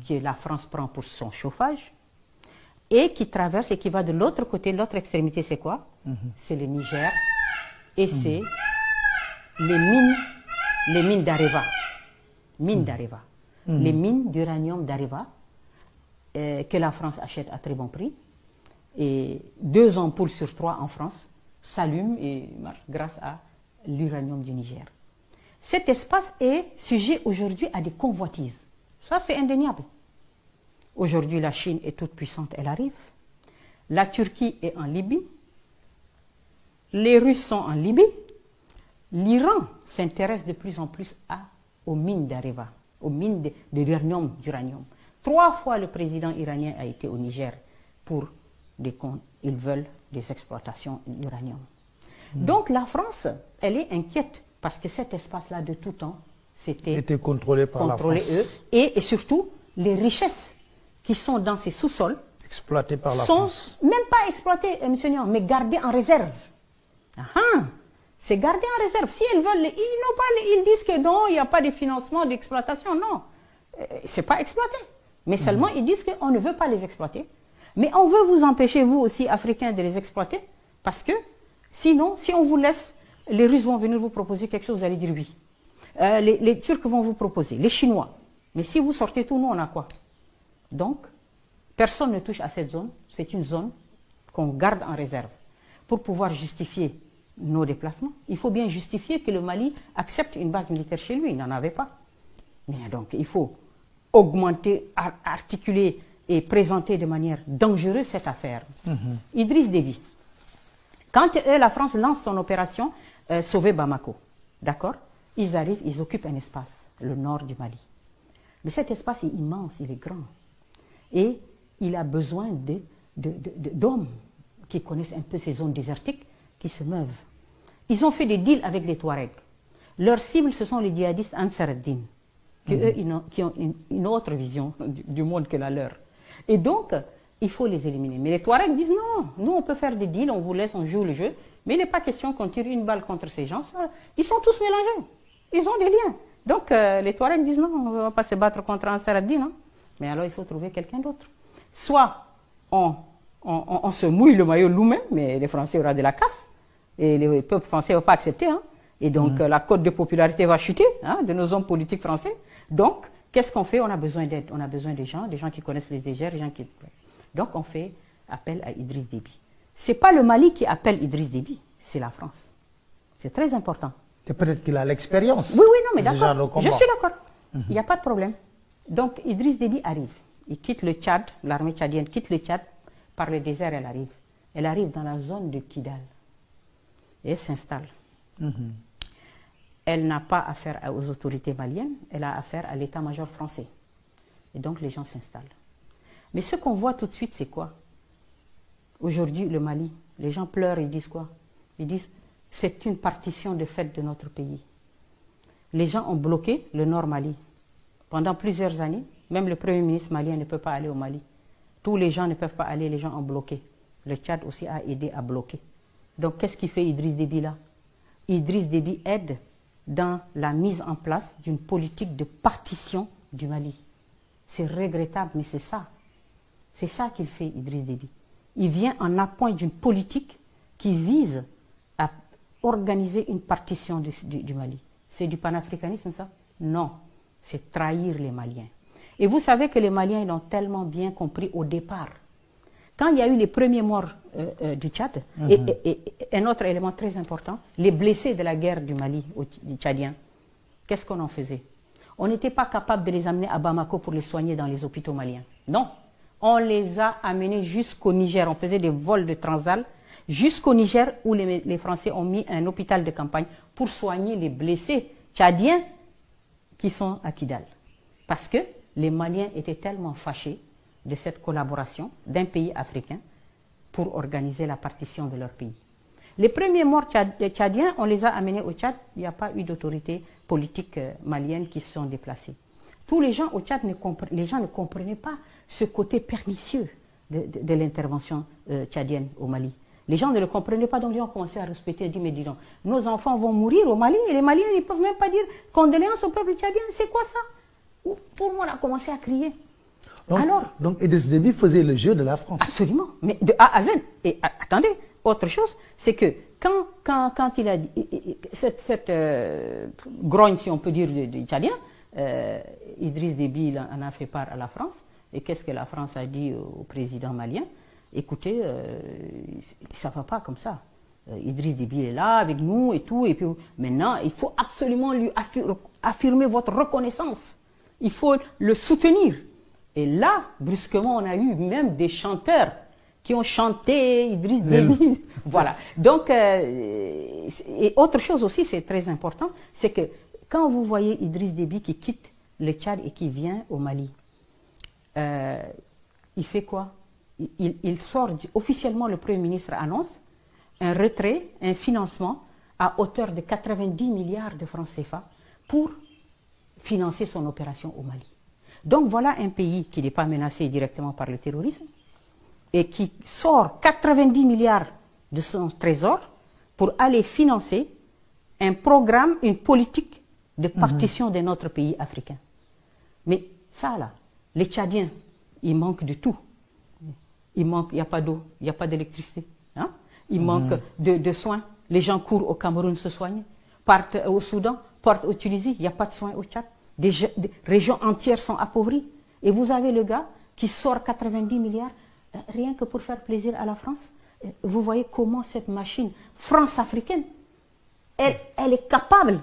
que la France prend pour son chauffage, et qui traverse et qui va de l'autre côté, l'autre extrémité, c'est quoi? C'est le Niger, et c'est les mines d'Areva. Mines d'Areva. Les mines d'uranium d'Areva, que la France achète à très bon prix, et 2 ampoules sur 3 en France s'allument et marchent grâce à l'uranium du Niger. Cet espace est sujet aujourd'hui à des convoitises. Ça, c'est indéniable. Aujourd'hui, la Chine est toute puissante, elle arrive. La Turquie est en Libye. Les Russes sont en Libye. L'Iran s'intéresse de plus en plus aux mines d'Areva, aux mines de l'uranium, d'uranium. 3 fois le président iranien a été au Niger pour des comptes. Ils veulent des exploitations d'uranium. Donc la France, elle est inquiète parce que cet espace-là de tout temps, c'était contrôlé par la France. Et surtout, les richesses qui sont dans ces sous-sols exploitées par la France. Même pas exploitées, M. Niang, mais gardées en réserve. C'est gardé en réserve. Si elles veulent, ils disent que non, il n'y a pas de financement d'exploitation. Non, c'est pas exploité. Mais seulement, ils disent qu'on ne veut pas les exploiter. Mais on veut vous empêcher, vous aussi, Africains, de les exploiter. Parce que, sinon, si on vous laisse, les Russes vont venir vous proposer quelque chose, vous allez dire oui. Les Turcs vont vous proposer, les Chinois. Mais si vous sortez tout, nous, on a quoi? Donc, personne ne touche à cette zone. C'est une zone qu'on garde en réserve. Pour pouvoir justifier nos déplacements, il faut bien justifier que le Mali accepte une base militaire chez lui. Il n'en avait pas. Mais donc, il faut augmenter, articuler et présenter de manière dangereuse cette affaire. Idriss Déby, quand la France lance son opération Sauver Bamako, d'accord, ils arrivent, ils occupent un espace, le nord du Mali. Mais cet espace est immense, il est grand. Et il a besoin d'hommes qui connaissent un peu ces zones désertiques, qui se meuvent. Ils ont fait des deals avec les Touaregs. Leur cible, ce sont les djihadistes Ansar ad-Din. qui ont une autre vision du monde que la leur. Et donc, il faut les éliminer. Mais les Touaregs disent non, nous on peut faire des deals, on vous laisse, on joue le jeu, mais il n'est pas question qu'on tire une balle contre ces gens. Ils sont tous mélangés, ils ont des liens. Donc les Touaregs disent non, on ne va pas se battre contre Ansar ad-Din, non. Mais alors il faut trouver quelqu'un d'autre. Soit on se mouille le maillot nous-mêmes, mais les Français auront de la casse, et les peuples français ne vont pas accepter. Hein. Et donc la cote de popularité va chuter de nos hommes politiques français. Donc, qu'est-ce qu'on fait? On a besoin d'aide, on a besoin des gens qui connaissent les dégers, des gens qui... Donc on fait appel à Idriss Déby. Ce n'est pas le Mali qui appelle Idriss Déby, c'est la France. C'est très important. C'est peut-être qu'il a l'expérience. Oui, non, mais d'accord. Je suis d'accord. Il n'y a pas de problème. Donc Idriss Déby arrive. Il quitte le Tchad, l'armée tchadienne quitte le Tchad, par le désert elle arrive. Elle arrive dans la zone de Kidal. Et elle s'installe. Elle n'a pas affaire aux autorités maliennes, elle a affaire à l'état-major français. Et donc les gens s'installent. Mais ce qu'on voit tout de suite, c'est quoi? Aujourd'hui, le Mali, les gens pleurent, ils disent quoi? Ils disent, c'est une partition de fait de notre pays. Les gens ont bloqué le Nord Mali. Pendant plusieurs années, même le Premier ministre malien ne peut pas aller au Mali. Tous les gens ne peuvent pas aller, les gens ont bloqué. Le Tchad aussi a aidé à bloquer. Donc qu'est-ce qu'il fait Idriss Déby là? Idriss Déby aide dans la mise en place d'une politique de partition du Mali. C'est regrettable, mais c'est ça. C'est ça qu'il fait, Idriss Déby. Il vient en appoint d'une politique qui vise à organiser une partition du Mali. C'est du panafricanisme, ça? Non, c'est trahir les Maliens. Et vous savez que les Maliens l'ont tellement bien compris au départ. Quand il y a eu les premiers morts du Tchad, et un autre élément très important, les blessés de la guerre du Mali, du Tchadien, qu'est-ce qu'on en faisait? On n'était pas capable de les amener à Bamako pour les soigner dans les hôpitaux maliens. Non, on les a amenés jusqu'au Niger. On faisait des vols de Transal jusqu'au Niger où les Français ont mis un hôpital de campagne pour soigner les blessés tchadiens qui sont à Kidal. Parce que les Maliens étaient tellement fâchés de cette collaboration d'un pays africain pour organiser la partition de leur pays. Les premiers morts tchadiens, on les a amenés au Tchad. Il n'y a pas eu d'autorités politiques maliennes qui se sont déplacées. Tous les gens au Tchad ne comprenaient pas ce côté pernicieux de l'intervention tchadienne au Mali. Les gens ne le comprenaient pas, donc ils ont commencé à respecter et dire, mais dis donc, nos enfants vont mourir au Mali et les Maliens ne peuvent même pas dire condoléances au peuple tchadien. C'est quoi ça? Tout le monde a commencé à crier. Donc Idriss Déby faisait le jeu de la France. Absolument, mais de A à Z. Et attendez, autre chose, c'est que quand il a dit, cette grogne, si on peut dire, des Tchadiens, Idriss Déby en a fait part à la France. Et qu'est-ce que la France a dit au président malien? Écoutez, ça ne va pas comme ça. Idriss Déby est là avec nous et tout. Et puis maintenant, il faut absolument lui affirmer votre reconnaissance. Il faut le soutenir. Et là, brusquement, on a eu même des chanteurs qui ont chanté Idriss Déby. Voilà. Donc, et autre chose aussi, c'est très important, c'est que quand vous voyez Idriss Déby qui quitte le Tchad et qui vient au Mali, il fait quoi? Il sort, officiellement le Premier ministre annonce un retrait, un financement à hauteur de 90 milliards de francs CFA pour financer son opération au Mali. Donc voilà un pays qui n'est pas menacé directement par le terrorisme et qui sort 90 milliards de son trésor pour aller financer un programme, une politique de partition de notre pays africain. Mais ça là, les Tchadiens, ils manquent de tout. Il n'y a pas d'eau, il n'y a pas d'électricité. Hein? Il manque de soins. Les gens courent au Cameroun se soigner, partent au Soudan, partent au Tunisie, il n'y a pas de soins au Tchad. Des régions entières sont appauvries. Et vous avez le gars qui sort 90 milliards rien que pour faire plaisir à la France. Vous voyez comment cette machine France-africaine, elle est capable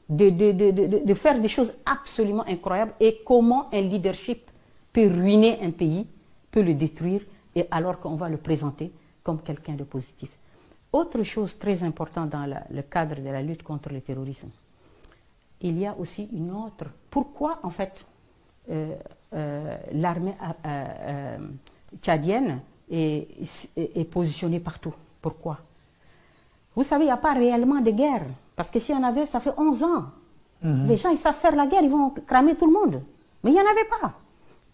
de faire des choses absolument incroyables. Et comment un leadership peut ruiner un pays, peut le détruire, et alors qu'on va le présenter comme quelqu'un de positif. Autre chose très importante dans le cadre de la lutte contre le terrorisme, il y a aussi une autre. Pourquoi, en fait, l'armée tchadienne est positionnée partout? Pourquoi? Vous savez, il n'y a pas réellement de guerre. Parce que s'il y en avait, ça fait 11 ans Les gens, ils savent faire la guerre, ils vont cramer tout le monde. Mais il n'y en avait pas.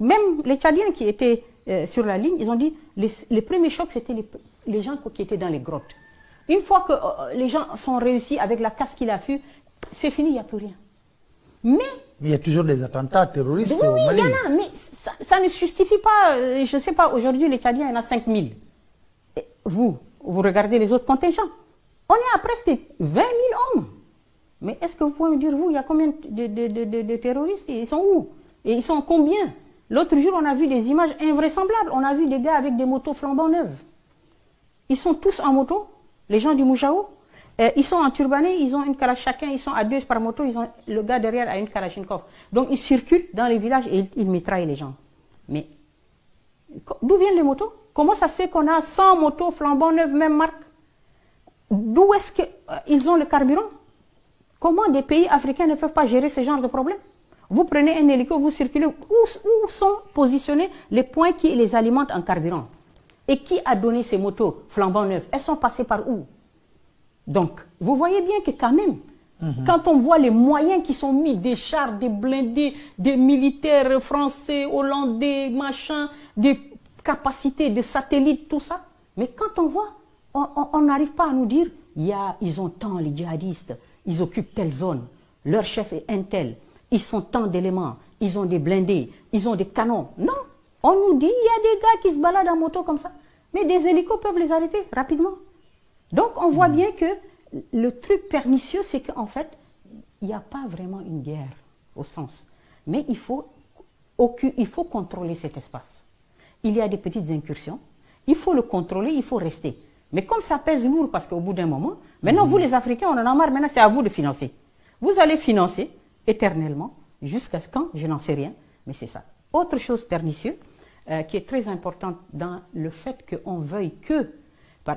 Même les Tchadiens qui étaient sur la ligne, ils ont dit, les premiers chocs, c'était les gens qui étaient dans les grottes. Une fois que les gens sont réussis avec la casse qu'il a fut, c'est fini, il n'y a plus rien. Mais il y a toujours des attentats terroristes oui, au Mali. Il y en a, mais ça ne justifie pas, je ne sais pas, aujourd'hui les Tchadiens, il y en a 5000. Vous regardez les autres contingents. On est à presque 20 000 hommes. Mais est-ce que vous pouvez me dire, vous, il y a combien de terroristes? Ils sont où? Et ils sont combien? L'autre jour, on a vu des images invraisemblables. On a vu des gars avec des motos flambant neuves. Ils sont tous en moto, les gens du Moujao. Ils sont en turbané, ils ont une kalachnikov, chacun, ils sont à 2 par moto, le gars derrière a une kalachnikov. Donc ils circulent dans les villages et ils mitraillent les gens. Mais d'où viennent les motos? Comment ça se fait qu'on a 100 motos flambant neuves, même marque? D'où est-ce qu'ils ont le carburant? Comment des pays africains ne peuvent pas gérer ce genre de problème? Vous prenez un hélico, vous circulez, où sont positionnés les points qui les alimentent en carburant? Et qui a donné ces motos flambant neuves? Elles sont passées par où? Donc, vous voyez bien que quand même, quand on voit les moyens qui sont mis, des chars, des blindés, des militaires français, hollandais, machin, des capacités de satellites, tout ça, mais quand on voit, on n'arrive pas à nous dire, ils ont tant les djihadistes, ils occupent telle zone, leur chef est un tel, ils sont tant d'éléments, ils ont des blindés, ils ont des canons. Non, on nous dit, il y a des gars qui se baladent en moto comme ça, mais des hélicos peuvent les arrêter rapidement. Donc, on voit bien que le truc pernicieux, c'est qu'en fait, il n'y a pas vraiment une guerre, au sens. Mais il faut contrôler cet espace. Il y a des petites incursions, il faut le contrôler, il faut rester. Mais comme ça pèse lourd, parce qu'au bout d'un moment, maintenant, vous les Africains, on en a marre, maintenant c'est à vous de financer. Vous allez financer éternellement, jusqu'à ce quand, je n'en sais rien, mais c'est ça. Autre chose pernicieuse, qui est très importante dans le fait qu'on veuille que...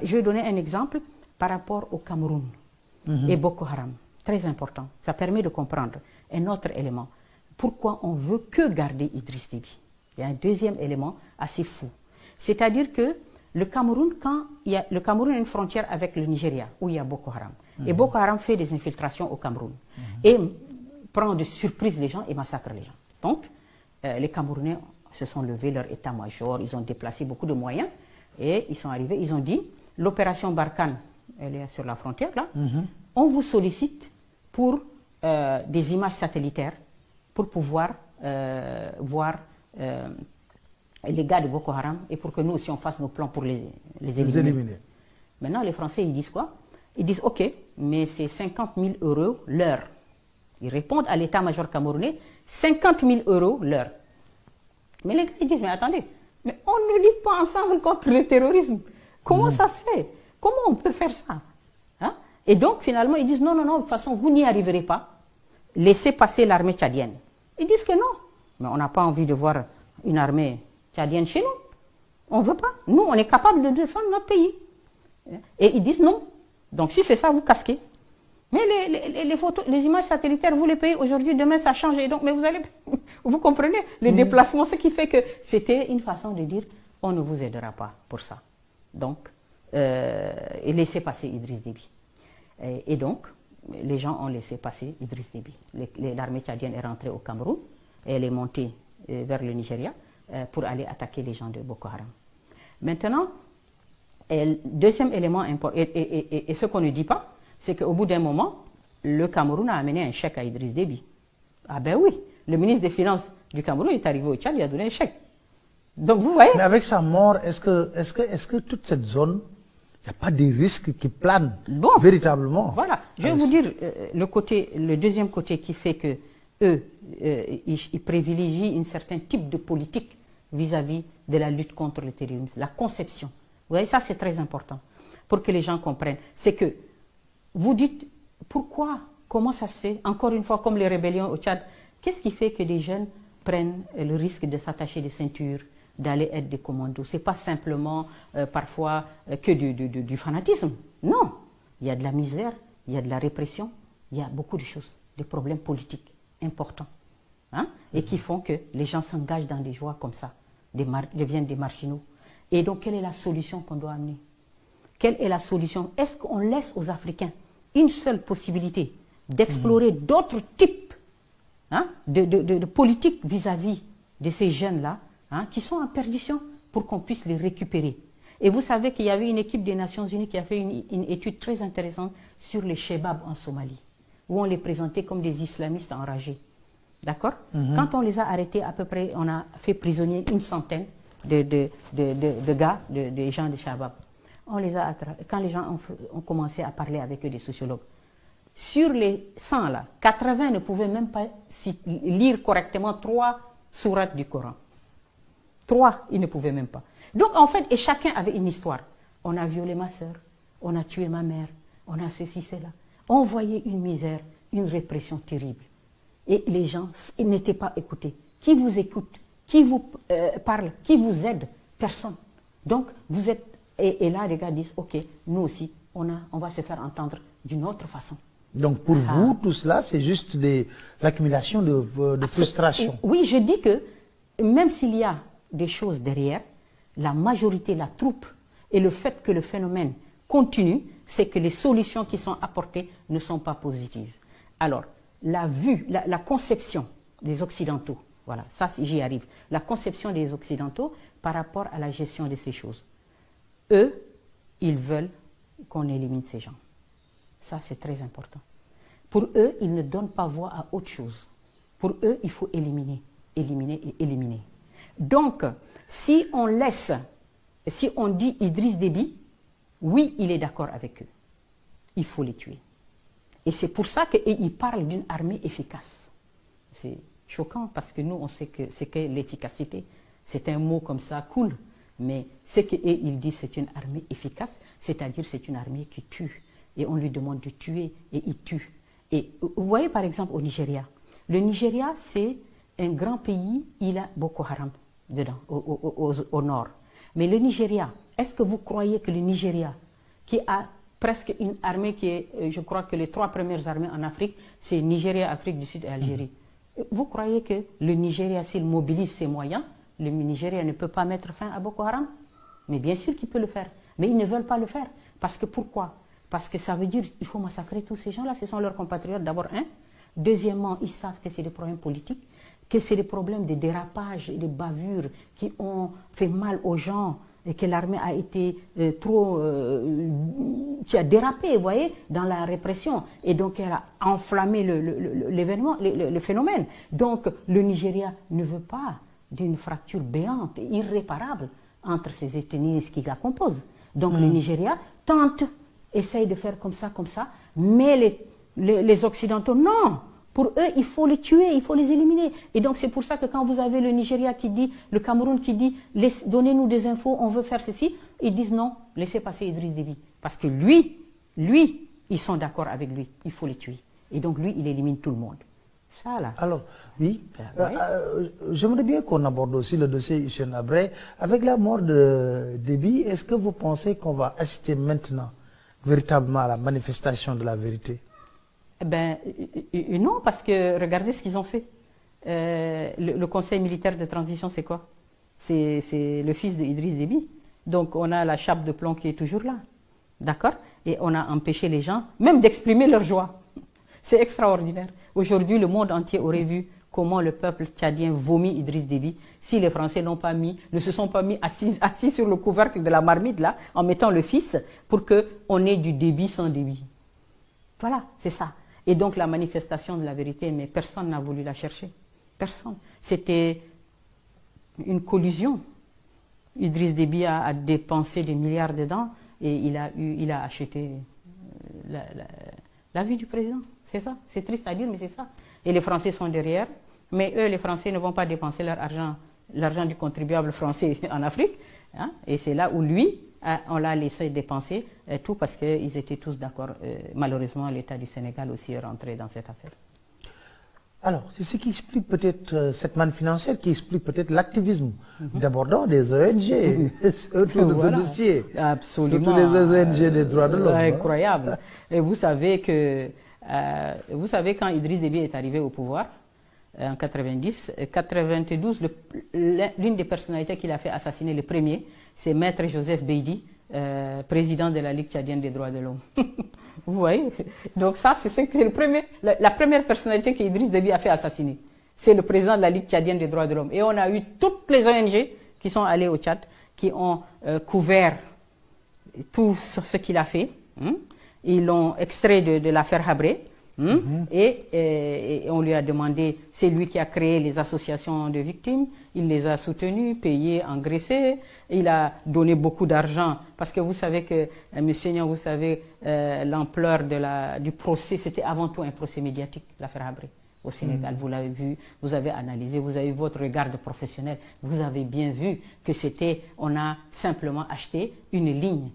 Je vais donner un exemple par rapport au Cameroun et Boko Haram. Très important. Ça permet de comprendre un autre élément. Pourquoi on veut que garder Idriss Déby? Il y a un deuxième élément assez fou. C'est-à-dire que le Cameroun a une frontière avec le Nigeria, où il y a Boko Haram. Et Boko Haram fait des infiltrations au Cameroun. Et prend de surprise les gens et massacre les gens. Donc, les Camerounais se sont levés, leur état-major, ils ont déplacé beaucoup de moyens. Et ils sont arrivés, ils ont dit, l'opération Barkhane, elle est sur la frontière là, on vous sollicite pour des images satellitaires pour pouvoir voir les gars de Boko Haram et pour que nous aussi on fasse nos plans pour les éliminer. Maintenant les Français ils disent quoi? Ils disent ok, mais c'est 50 000 € l'heure. Ils répondent à l'état-major camerounais, 50 000 € l'heure. Mais les gars ils disent mais attendez, mais on ne lutte pas ensemble contre le terrorisme. Comment ça se fait? Comment on peut faire ça? Hein? Et donc, finalement, ils disent non, non, non, de toute façon, vous n'y arriverez pas. Laissez passer l'armée tchadienne. Ils disent que non. Mais on n'a pas envie de voir une armée tchadienne chez nous. On ne veut pas. Nous, on est capable de défendre notre pays. Et ils disent non. Donc, si c'est ça, vous casquez. Mais les photos, les images satellitaires, vous les payez aujourd'hui, demain ça change. Et donc, mais vous comprenez les déplacements, ce qui fait que c'était une façon de dire on ne vous aidera pas pour ça. Donc, et laissez passer Idriss Déby. Et donc, les gens ont laissé passer Idriss Déby. L'armée tchadienne est rentrée au Cameroun et elle est montée vers le Nigeria pour aller attaquer les gens de Boko Haram. Maintenant, deuxième élément important, et ce qu'on ne dit pas, c'est qu'au bout d'un moment, le Cameroun a amené un chèque à Idriss Déby. Ah ben oui, le ministre des Finances du Cameroun est arrivé au Tchad, il a donné un chèque. Donc vous voyez. Mais avec sa mort, est-ce que toute cette zone, il n'y a pas des risques qui planent véritablement? Voilà, je vais vous dire le deuxième côté qui fait que eux, ils privilégient un certain type de politique vis-à-vis de la lutte contre le terrorisme, la conception. Vous voyez, ça c'est très important pour que les gens comprennent. C'est que vous dites pourquoi, comment ça se fait, encore une fois comme les rébellions au Tchad, qu'est-ce qui fait que les jeunes prennent le risque de s'attacher des ceintures, d'aller être des commandos? Ce n'est pas simplement parfois que du fanatisme. Non, il y a de la misère, il y a de la répression, il y a beaucoup de choses, des problèmes politiques importants. Hein, et qui font que les gens s'engagent dans des voies comme ça, deviennent des marginaux. Et donc, quelle est la solution qu'on doit amener? Quelle est la solution? Est-ce qu'on laisse aux Africains une seule possibilité d'explorer d'autres types de politiques vis-à-vis de ces jeunes-là qui sont en perdition pour qu'on puisse les récupérer. Et vous savez qu'il y avait une équipe des Nations Unies qui a fait une étude très intéressante sur les Chebabs en Somalie, où on les présentait comme des islamistes enragés. D'accord? Quand on les a arrêtés, à peu près, on a fait prisonnier une centaine de gars, des gens de Chebabs. Quand les gens ont commencé à parler avec eux, des sociologues, sur les 100 là, 80 ne pouvaient même pas lire correctement 3 sourates du Coran. 3, ils ne pouvaient même pas. Donc en fait, et chacun avait une histoire. On a violé ma soeur, on a tué ma mère, on a ceci, cela. On voyait une misère, une répression terrible. Et les gens n'étaient pas écoutés. Qui vous écoute? Qui vous parle? Qui vous aide? Personne. Donc vous êtes... Et là, les gars disent, ok, nous aussi, on va se faire entendre d'une autre façon. Donc pour vous, tout cela, c'est juste l'accumulation de frustration. Oui, je dis que même s'il y a des choses derrière, la majorité, la troupe, et le fait que le phénomène continue, c'est que les solutions qui sont apportées ne sont pas positives. Alors, la conception des Occidentaux, voilà, ça j'y arrive, la conception des Occidentaux par rapport à la gestion de ces choses. Eux, ils veulent qu'on élimine ces gens. Ça, c'est très important. Pour eux, ils ne donnent pas voix à autre chose. Pour eux, il faut éliminer, éliminer et éliminer. Donc, si on dit Idriss Déby, oui, il est d'accord avec eux. Il faut les tuer. Et c'est pour ça qu'ils parlent d'une armée efficace. C'est choquant parce que nous, on sait que c'est que l'efficacité. C'est un mot comme ça, cool. Mais ce qu'ils disent, c'est une armée efficace, c'est-à-dire c'est une armée qui tue. Et on lui demande de tuer, et il tue. Et vous voyez par exemple au Nigeria. Le Nigeria, c'est un grand pays, il a Boko Haram dedans, au nord. Mais le Nigeria, est-ce que vous croyez que le Nigeria, qui a presque une armée qui est, je crois que les 3 premières armées en Afrique, c'est Nigeria, Afrique du Sud et Algérie. Vous croyez que le Nigeria, s'il mobilise ses moyens, le Nigeria ne peut pas mettre fin à Boko Haram? Mais bien sûr qu'il peut le faire. Mais ils ne veulent pas le faire. Parce que pourquoi? Parce que ça veut dire qu'il faut massacrer tous ces gens-là. Ce sont leurs compatriotes d'abord, un. Deuxièmement, ils savent que c'est des problèmes politiques, que c'est des problèmes de dérapage et de bavures qui ont fait mal aux gens et que l'armée a été qui a dérapé, vous voyez, dans la répression. Et donc, elle a enflammé l'événement, le phénomène. Donc, le Nigeria ne veut pas d'une fracture béante et irréparable entre ces ethnies qui la composent. Donc le Nigeria essaye de faire comme ça, mais les Occidentaux, non. Pour eux, il faut les tuer, il faut les éliminer. Et donc c'est pour ça que quand vous avez le Nigeria qui dit, le Cameroun qui dit, donnez-nous des infos, on veut faire ceci, ils disent non, laissez passer Idriss Déby. Parce que lui, ils sont d'accord avec lui, il faut les tuer. Et donc lui, il élimine tout le monde. Ça, là. Alors, oui, j'aimerais bien qu'on aborde aussi le dossier Hissène Habré. Avec la mort de Déby, est-ce que vous pensez qu'on va assister maintenant véritablement à la manifestation de la vérité? Eh bien, non, parce que regardez ce qu'ils ont fait. Le Conseil militaire de transition, c'est quoi? C'est le fils d'Idriss Déby. Donc, on a la chape de plomb qui est toujours là. D'accord? Et on a empêché les gens, même d'exprimer leur joie. C'est extraordinaire. Aujourd'hui, le monde entier aurait vu comment le peuple tchadien vomit Idriss Déby si les Français ne se sont pas mis assis sur le couvercle de la marmite là, en mettant le fils pour qu'on ait du Déby sans Déby. Voilà, c'est ça. Et donc la manifestation de la vérité, mais personne n'a voulu la chercher. Personne. C'était une collusion. Idriss Déby a dépensé des milliards dedans et il a acheté la vie du président. C'est ça. C'est triste à dire, mais c'est ça. Et les Français sont derrière. Mais eux, les Français ne vont pas dépenser leur argent, l'argent du contribuable français en Afrique. Hein, et c'est là où lui, on l'a laissé dépenser tout parce qu'ils étaient tous d'accord. Malheureusement, l'État du Sénégal aussi est rentré dans cette affaire. Alors, c'est ce qui explique peut-être cette manne financière, qui explique peut-être l'activisme d'abord des ONG autour de ce dossier. Absolument. Surtout les ONG des droits de l'homme. Incroyable. Et vous savez quand Idriss Déby est arrivé au pouvoir, en 90, 92, l'une des personnalités qu'il a fait assassiner le premier, c'est Maître Joseph Beydi, président de la Ligue tchadienne des droits de l'homme. Vous voyez? Donc ça, c'est la première personnalité qu'Idriss Déby a fait assassiner. C'est le président de la Ligue tchadienne des droits de l'homme. Et on a eu toutes les ONG qui sont allées au Tchad, qui ont couvert tout ce qu'il a fait. Ils l'ont extrait de l'affaire Habré. Et on lui a demandé, c'est lui qui a créé les associations de victimes, il les a soutenues, payées, engraissées, il a donné beaucoup d'argent, parce que vous savez que, monsieur Niang, vous savez, l'ampleur du procès, c'était avant tout un procès médiatique, l'affaire Habré, au Sénégal. Vous l'avez vu, vous avez analysé, vous avez eu votre regard de professionnel, vous avez bien vu que on a simplement acheté une ligne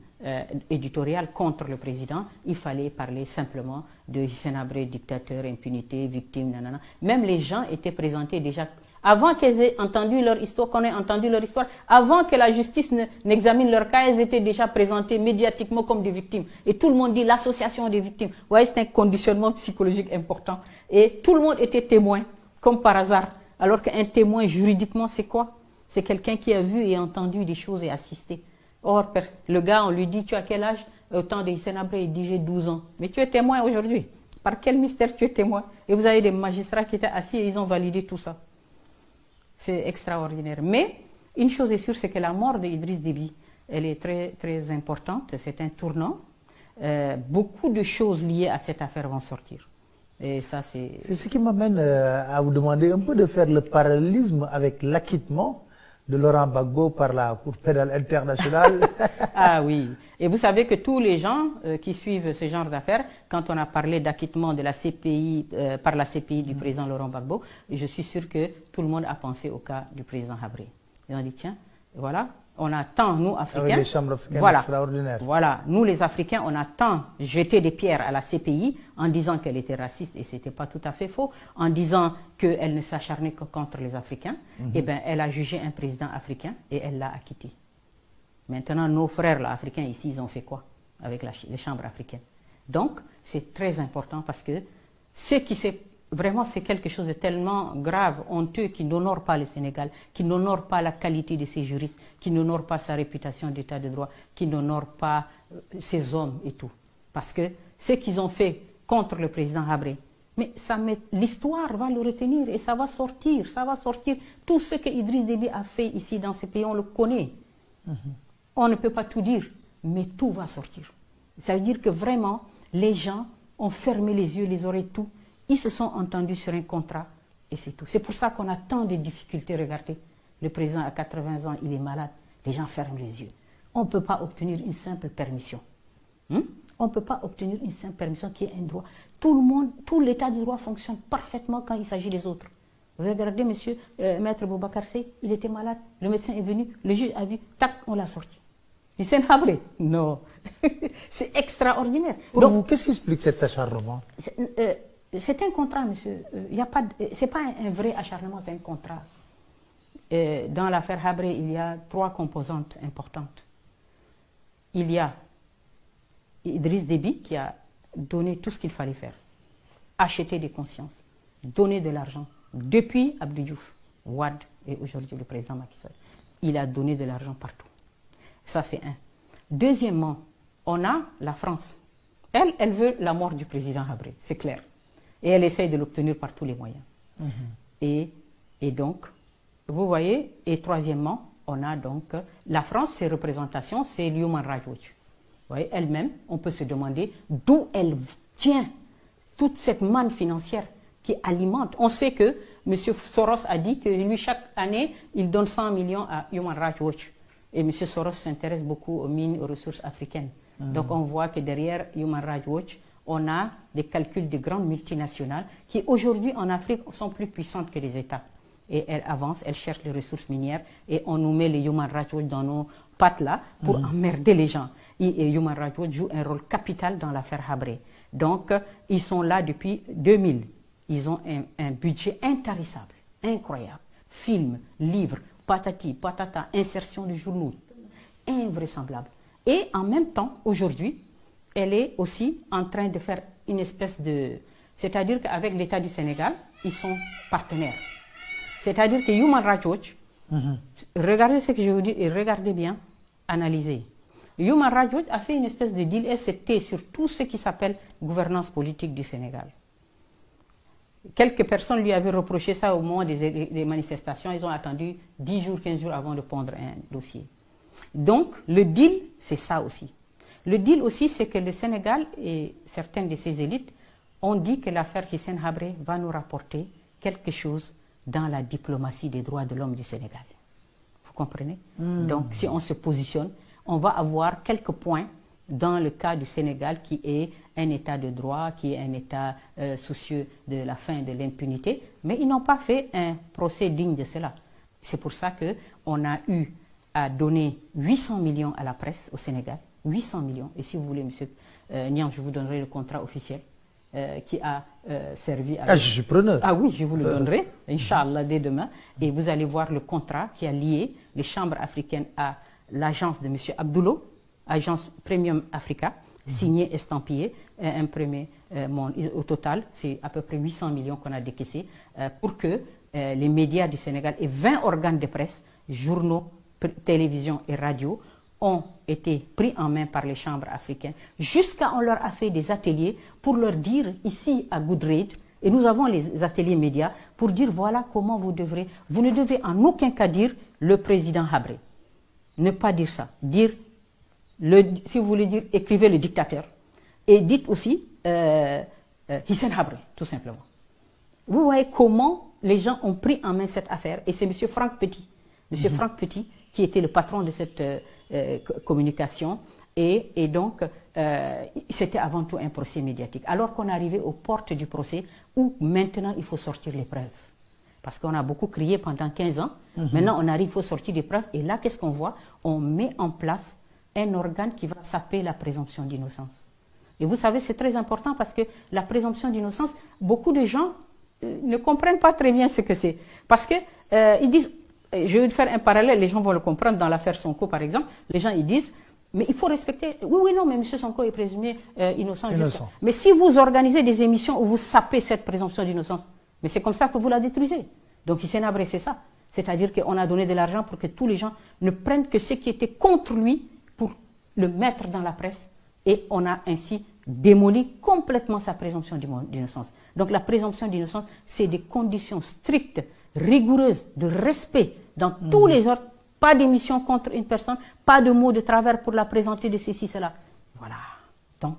éditorial contre le président. Il fallait parler simplement de Hissène Habré, dictateur, impunité, victime, nanana. Même les gens étaient présentés déjà, avant qu'ils aient entendu leur histoire, qu'on ait entendu leur histoire, avant que la justice n'examine leur cas, ils étaient déjà présentés médiatiquement comme des victimes. Et tout le monde dit l'association des victimes. Vous voyez, c'est un conditionnement psychologique important. Et tout le monde était témoin, comme par hasard. Alors qu'un témoin, juridiquement, c'est quoi? C'est quelqu'un qui a vu et entendu des choses et assisté. Or, le gars, on lui dit, tu as quel âge? Au temps de Hissène Habré, il dit, j'ai 12 ans. Mais tu es témoin aujourd'hui. Par quel mystère tu es témoin? Et vous avez des magistrats qui étaient assis et ils ont validé tout ça. C'est extraordinaire. Mais, une chose est sûre, c'est que la mort d'Idriss Déby, elle est très, très importante. C'est un tournant. Beaucoup de choses liées à cette affaire vont sortir. Et ça, c'est ce qui m'amène à vous demander un peu de faire le parallélisme avec l'acquittement de Laurent Gbagbo par la Cour pénale internationale. Ah oui. Et vous savez que tous les gens qui suivent ce genre d'affaires, quand on a parlé d'acquittement de la CPI, par la CPI du président Laurent Gbagbo, je suis sûr que tout le monde a pensé au cas du président Habré. Ils ont dit, tiens, voilà, on a tant, nous, Africains... Avec les chambres africaines extraordinaires. Voilà, nous, les Africains, on a tant jeté des pierres à la CPI en disant qu'elle était raciste, et ce n'était pas tout à fait faux, en disant qu'elle ne s'acharnait que contre les Africains. Eh bien, elle a jugé un président africain et elle l'a acquitté. Maintenant, nos frères là, africains ici, ils ont fait quoi avec les chambres africaines? Donc, c'est très important parce que vraiment, c'est quelque chose de tellement grave, honteux, qui n'honore pas le Sénégal, qui n'honore pas la qualité de ses juristes, qui n'honore pas sa réputation d'état de droit, qui n'honore pas ses hommes et tout. Parce que ce qu'ils ont fait contre le président Habré, mais l'histoire va le retenir et ça va sortir, Tout ce que Idriss Déby a fait ici dans ce pays, on le connaît. On ne peut pas tout dire, mais tout va sortir. Ça veut dire que vraiment, les gens ont fermé les yeux, les oreilles, tout. Ils se sont entendus sur un contrat et c'est tout. C'est pour ça qu'on a tant de difficultés. Regardez, le président a 80 ans, il est malade. Les gens ferment les yeux. On ne peut pas obtenir une simple permission. On ne peut pas obtenir une simple permission qui est un droit. Tout l'état du droit fonctionne parfaitement quand il s'agit des autres. Vous regardez, monsieur, maître Boubacar Seye, il était malade. Le médecin est venu, le juge a vu, tac, on l'a sorti. Hissène Habré? Non. C'est extraordinaire. Pour vous, qu'est-ce qui explique cet acharnement? C'est un contrat, monsieur. C'est pas un vrai acharnement, c'est un contrat. Dans l'affaire Habré, il y a 3 composantes importantes. Il y a Idriss Déby qui a donné tout ce qu'il fallait faire. Acheter des consciences, donner de l'argent. Depuis Abdou Diouf, Wade et aujourd'hui le président Macky Sall. Il a donné de l'argent partout. Ça, c'est un. Deuxièmement, on a la France. Elle veut la mort du président Habré, c'est clair. Et elle essaye de l'obtenir par tous les moyens. Et donc, vous voyez, et troisièmement, on a donc la France, ses représentations, c'est l'Human Rights Watch. Vous voyez, elle-même, on peut se demander d'où elle tient toute cette manne financière qui alimente. On sait que M. Soros a dit que lui, chaque année, il donne 100 millions à Human Rights Watch. Et M. Soros s'intéresse beaucoup aux mines, aux ressources africaines. Donc on voit que derrière Human Rights Watch, on a des calculs de grandes multinationales qui aujourd'hui en Afrique sont plus puissantes que les États. Et elles avancent, elles cherchent les ressources minières et on nous met les Human Rights Watch dans nos pattes là pour emmerder les gens. Et Human Rights Watch joue un rôle capital dans l'affaire Habré. Donc ils sont là depuis 2000. Ils ont un budget intarissable, incroyable. Films, livres, patati, patata, insertion de journaux, invraisemblable. Et en même temps, aujourd'hui, elle est aussi en train de faire une espèce de... C'est-à-dire qu'avec l'État du Sénégal, ils sont partenaires. C'est-à-dire que Human Rights Watch, regardez ce que je vous dis et regardez bien, analysez. Human Rights Watch a fait une espèce de deal et c'était sur tout ce qui s'appelle gouvernance politique du Sénégal. Quelques personnes lui avaient reproché ça au moment des manifestations. Ils ont attendu 10 jours, 15 jours avant de pondre un dossier. Donc, le deal, c'est ça aussi. Le deal aussi, c'est que le Sénégal et certaines de ses élites ont dit que l'affaire Hissène Habré va nous rapporter quelque chose dans la diplomatie des droits de l'homme du Sénégal. Vous comprenez? Donc, si on se positionne, on va avoir quelques points dans le cas du Sénégal qui est un état de droit, qui est un état soucieux de la fin de l'impunité, mais ils n'ont pas fait un procès digne de cela. C'est pour ça qu'on a eu à donner 800 millions à la presse au Sénégal, 800 millions, et si vous voulez, monsieur Niang, je vous donnerai le contrat officiel qui a servi à... Ah, je suis preneur. Ah oui, je vous le donnerai, Inch'Allah, dès demain, et vous allez voir le contrat qui a lié les chambres africaines à l'agence de M. Abdoulo, agence Premium Africa, signé, estampillé, imprimé. Au total, c'est à peu près 800 millions qu'on a décaissés pour que les médias du Sénégal et 20 organes de presse, journaux, télévision et radio, ont été pris en main par les chambres africaines, jusqu'à on leur a fait des ateliers pour leur dire ici à Goodread, et nous avons les ateliers médias, pour dire voilà comment vous devrez, vous ne devez en aucun cas dire le président Habré. Ne pas dire ça. Dire, si vous voulez dire, écrivez le dictateur. Et dites aussi Hissène Habré, tout simplement. Vous voyez comment les gens ont pris en main cette affaire. Et c'est M. Franck Petit. M. Franck Petit, qui était le patron de cette communication. Et donc, c'était avant tout un procès médiatique. Alors qu'on arrivait aux portes du procès, où maintenant il faut sortir les preuves. Parce qu'on a beaucoup crié pendant 15 ans. Maintenant, on arrive, il faut sortir des preuves. Et là, qu'est-ce qu'on voit? On met en place un organe qui va saper la présomption d'innocence. Et vous savez, c'est très important parce que la présomption d'innocence, beaucoup de gens ne comprennent pas très bien ce que c'est. Parce que ils disent, je vais faire un parallèle, les gens vont le comprendre dans l'affaire Sonko, par exemple. Les gens, ils disent, mais il faut respecter... Oui, non, mais M. Sonko est présumé innocent. Mais si vous organisez des émissions où vous sapez cette présomption d'innocence, mais c'est comme ça que vous la détruisez. Donc, Hissène Habré, c'est ça. C'est-à-dire qu'on a donné de l'argent pour que tous les gens ne prennent que ce qui était contre lui pour le mettre dans la presse. Et on a ainsi démoli complètement sa présomption d'innocence. Donc, la présomption d'innocence, c'est des conditions strictes, rigoureuses, de respect dans tous les ordres. Pas d'émission contre une personne, pas de mots de travers pour la présenter de ceci, cela. Voilà. Donc,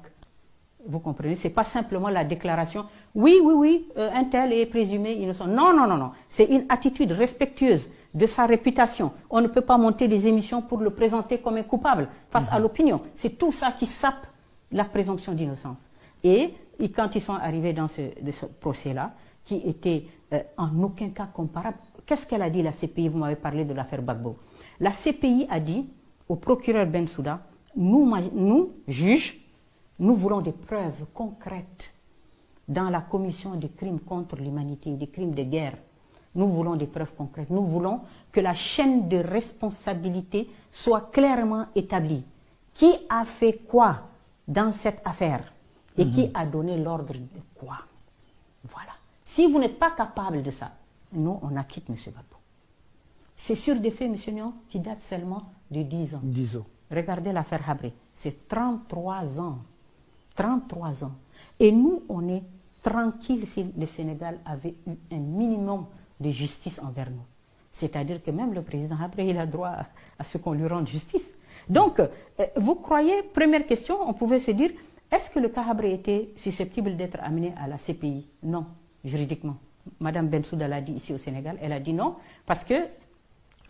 vous comprenez, ce n'est pas simplement la déclaration, oui, un tel est présumé innocent. Non. C'est une attitude respectueuse de sa réputation. On ne peut pas monter des émissions pour le présenter comme un coupable face à l'opinion. C'est tout ça qui sape la présomption d'innocence. Et quand ils sont arrivés dans ce procès-là, qui était en aucun cas comparable, qu'est-ce qu'elle a dit, la CPI? Vous m'avez parlé de l'affaire Gbagbo. La CPI a dit au procureur Bensouda, nous, juges, nous voulons des preuves concrètes dans la commission des crimes contre l'humanité, des crimes de guerre. Nous voulons des preuves concrètes. Nous voulons que la chaîne de responsabilité soit clairement établie. Qui a fait quoi dans cette affaire? Et qui a donné l'ordre de quoi? Voilà. Si vous n'êtes pas capable de ça, nous, on acquitte M. Gbagbo. C'est sur des faits, M. Niang, qui datent seulement de 10 ans. 10 ans. Regardez l'affaire Habré. C'est 33 ans. 33 ans. Et nous, on est tranquille si le Sénégal avait eu un minimum de justice envers nous. C'est-à-dire que même le président Habré, il a droit à ce qu'on lui rende justice. Donc, vous croyez, première question, on pouvait se dire, est-ce que le cas Habré était susceptible d'être amené à la CPI? Non, juridiquement. Madame Bensouda l'a dit ici au Sénégal, elle a dit non, parce que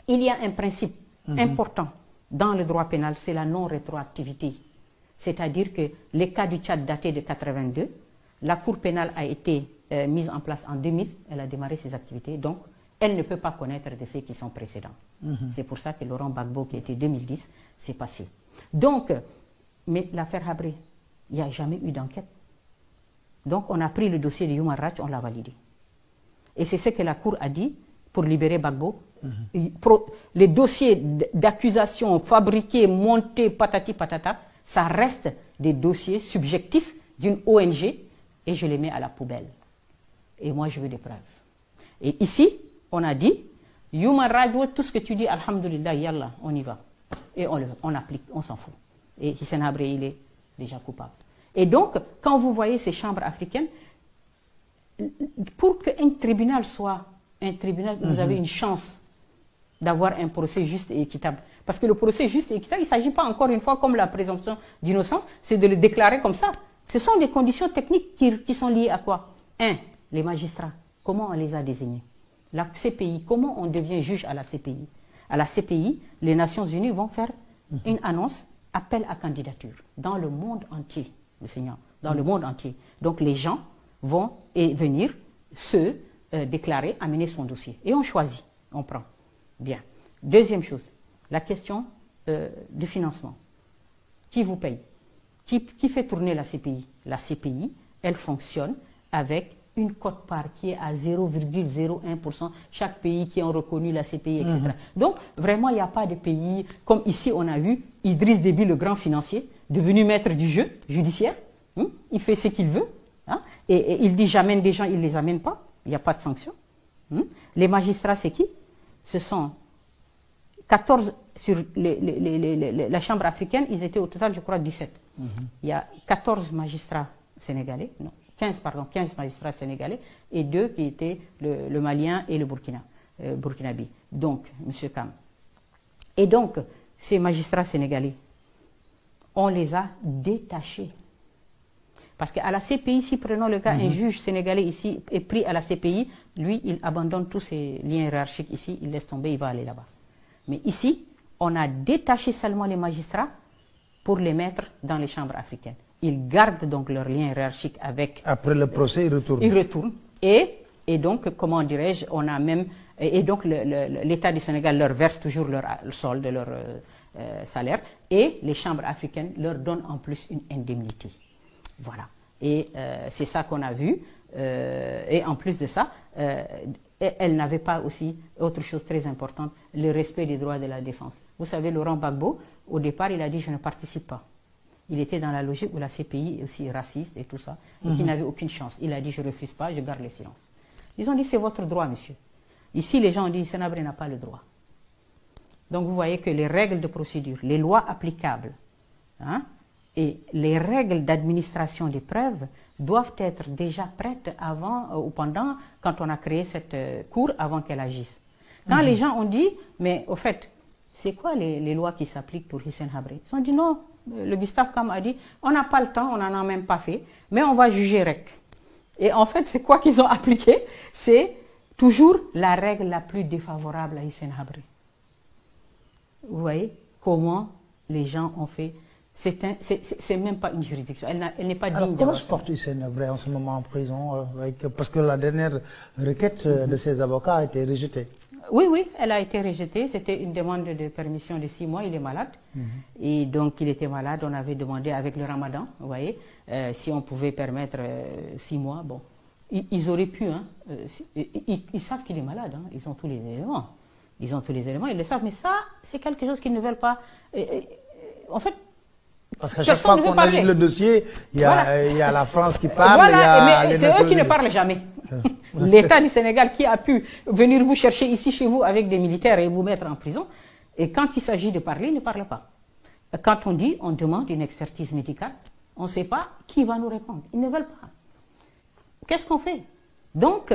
il y a un principe important dans le droit pénal, c'est la non-rétroactivité. C'est-à-dire que les cas du Tchad datés de 82, la Cour pénale a été mise en place en 2000, elle a démarré ses activités, donc elle ne peut pas connaître des faits qui sont précédents. C'est pour ça que Laurent Gbagbo, qui était 2010, s'est passé. Donc, mais l'affaire Habré, il n'y a jamais eu d'enquête. Donc, on a pris le dossier de Human Rights, on l'a validé. Et c'est ce que la Cour a dit pour libérer Gbagbo. Les dossiers d'accusation fabriqués, montés, patati patata, ça reste des dossiers subjectifs d'une ONG et je les mets à la poubelle. Et moi, je veux des preuves. Et ici, on a dit, Human Rights Watch, tout ce que tu dis, alhamdulillah, yallah, on y va. Et on applique, on s'en fout. Et Hissène Habré, il est déjà coupable. Et donc, quand vous voyez ces chambres africaines, pour qu'un tribunal soit un tribunal, vous avez une chance d'avoir un procès juste et équitable. Parce que le procès juste et équitable, il ne s'agit pas encore une fois comme la présomption d'innocence, c'est de le déclarer comme ça. Ce sont des conditions techniques qui sont liées à quoi? Les magistrats, comment on les a désignés? La CPI, comment on devient juge à la CPI? À la CPI, les Nations Unies vont faire une annonce, appel à candidature, dans le monde entier, le Seigneur, dans le monde entier. Donc les gens vont venir se déclarer, amener son dossier. Et on choisit, on prend. Bien. Deuxième chose, la question du financement. Qui vous paye? Qui fait tourner la CPI? La CPI, elle fonctionne avec une quote-part qui est à 0,01%, chaque pays qui a reconnu la CPI, etc. Donc, vraiment, il n'y a pas de pays, comme ici on a vu, Idriss Déby, le grand financier, devenu maître du jeu judiciaire, il fait ce qu'il veut, et il dit j'amène des gens, il ne les amène pas, il n'y a pas de sanction. Les magistrats, c'est qui? Ce sont 14 sur la Chambre africaine, ils étaient au total, je crois, 17. Il y a 14 magistrats sénégalais, non, 15 magistrats sénégalais et 2 qui étaient le Malien et le Burkinabé. Donc, M. Kam. Et donc, ces magistrats sénégalais, on les a détachés. Parce qu'à la CPI, si prenons le cas, un juge sénégalais ici est pris à la CPI, lui, il abandonne tous ses liens hiérarchiques ici, il laisse tomber, il va aller là-bas. Mais ici, on a détaché seulement les magistrats pour les mettre dans les chambres africaines. Ils gardent donc leur lien hiérarchique avec... Après le procès, ils retournent. Ils retournent. Et donc, comment dirais-je, on a même... Et donc, l'État du Sénégal leur verse toujours leur solde, leur salaire. Et les chambres africaines leur donnent en plus une indemnité. Voilà. Et c'est ça qu'on a vu. Et en plus de ça, elle n'avait pas aussi, autre chose très importante, le respect des droits de la défense. Vous savez, Laurent Gbagbo, au départ, il a dit « je ne participe pas ». Il était dans la logique où la CPI est aussi raciste et tout ça, et qu'il n'avait aucune chance. Il a dit « je ne refuse pas, je garde le silence ». Ils ont dit « c'est votre droit, monsieur ». Ici, les gens ont dit « Hissène Habré n'a pas le droit ». Donc, vous voyez que les règles de procédure, les lois applicables, et les règles d'administration des preuves doivent être déjà prêtes avant ou pendant, quand on a créé cette cour, avant qu'elle agisse. Quand les gens ont dit, mais au fait, c'est quoi les lois qui s'appliquent pour Hissène Habré? Ils ont dit non, le Gustave Kam a dit, on n'a pas le temps, on n'en a même pas fait, mais on va juger REC. Et en fait, c'est quoi qu'ils ont appliqué? C'est toujours la règle la plus défavorable à Hissène Habré. Vous voyez comment les gens ont fait? C'est même pas une juridiction, elle n'est pas digne. Alors, comment se porte Hissène Habré en ce moment en prison parce que la dernière requête de ses avocats a été rejetée. Oui, elle a été rejetée. C'était une demande de permission de 6 mois. Il est malade. Et donc, il était malade. On avait demandé avec le ramadan, vous voyez, si on pouvait permettre 6 mois. Bon, ils auraient pu. Ils savent qu'il est malade. Ils ont tous les éléments. Ils le savent. Mais ça, c'est quelque chose qu'ils ne veulent pas. En fait, parce qu'à chaque fois qu'on a le dossier, il y a la France qui parle. Voilà, mais c'est eux qui ne parlent jamais. L'État du Sénégal qui a pu venir vous chercher ici chez vous avec des militaires et vous mettre en prison, et quand il s'agit de parler, il ne parle pas. Quand on dit, on demande une expertise médicale, on ne sait pas qui va nous répondre. Ils ne veulent pas. Qu'est-ce qu'on fait? Donc,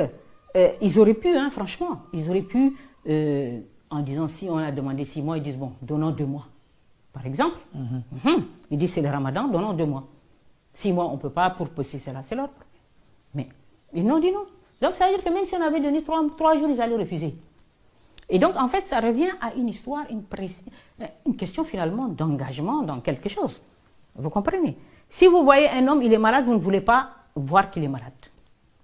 ils auraient pu, franchement, ils auraient pu, en disant, si on a demandé 6 mois, ils disent, bon, donnons 2 mois. Par exemple, ils disent, c'est le ramadan, donnons 2 mois. 6 mois, on ne peut pas pour poser cela, c'est l'ordre. Mais ils n'ont dit non. Donc, ça veut dire que même si on avait donné 3 jours, ils allaient refuser. Et donc, en fait, ça revient à une histoire, une question finalement d'engagement dans quelque chose. Vous comprenez? Si vous voyez un homme, il est malade, vous ne voulez pas voir qu'il est malade.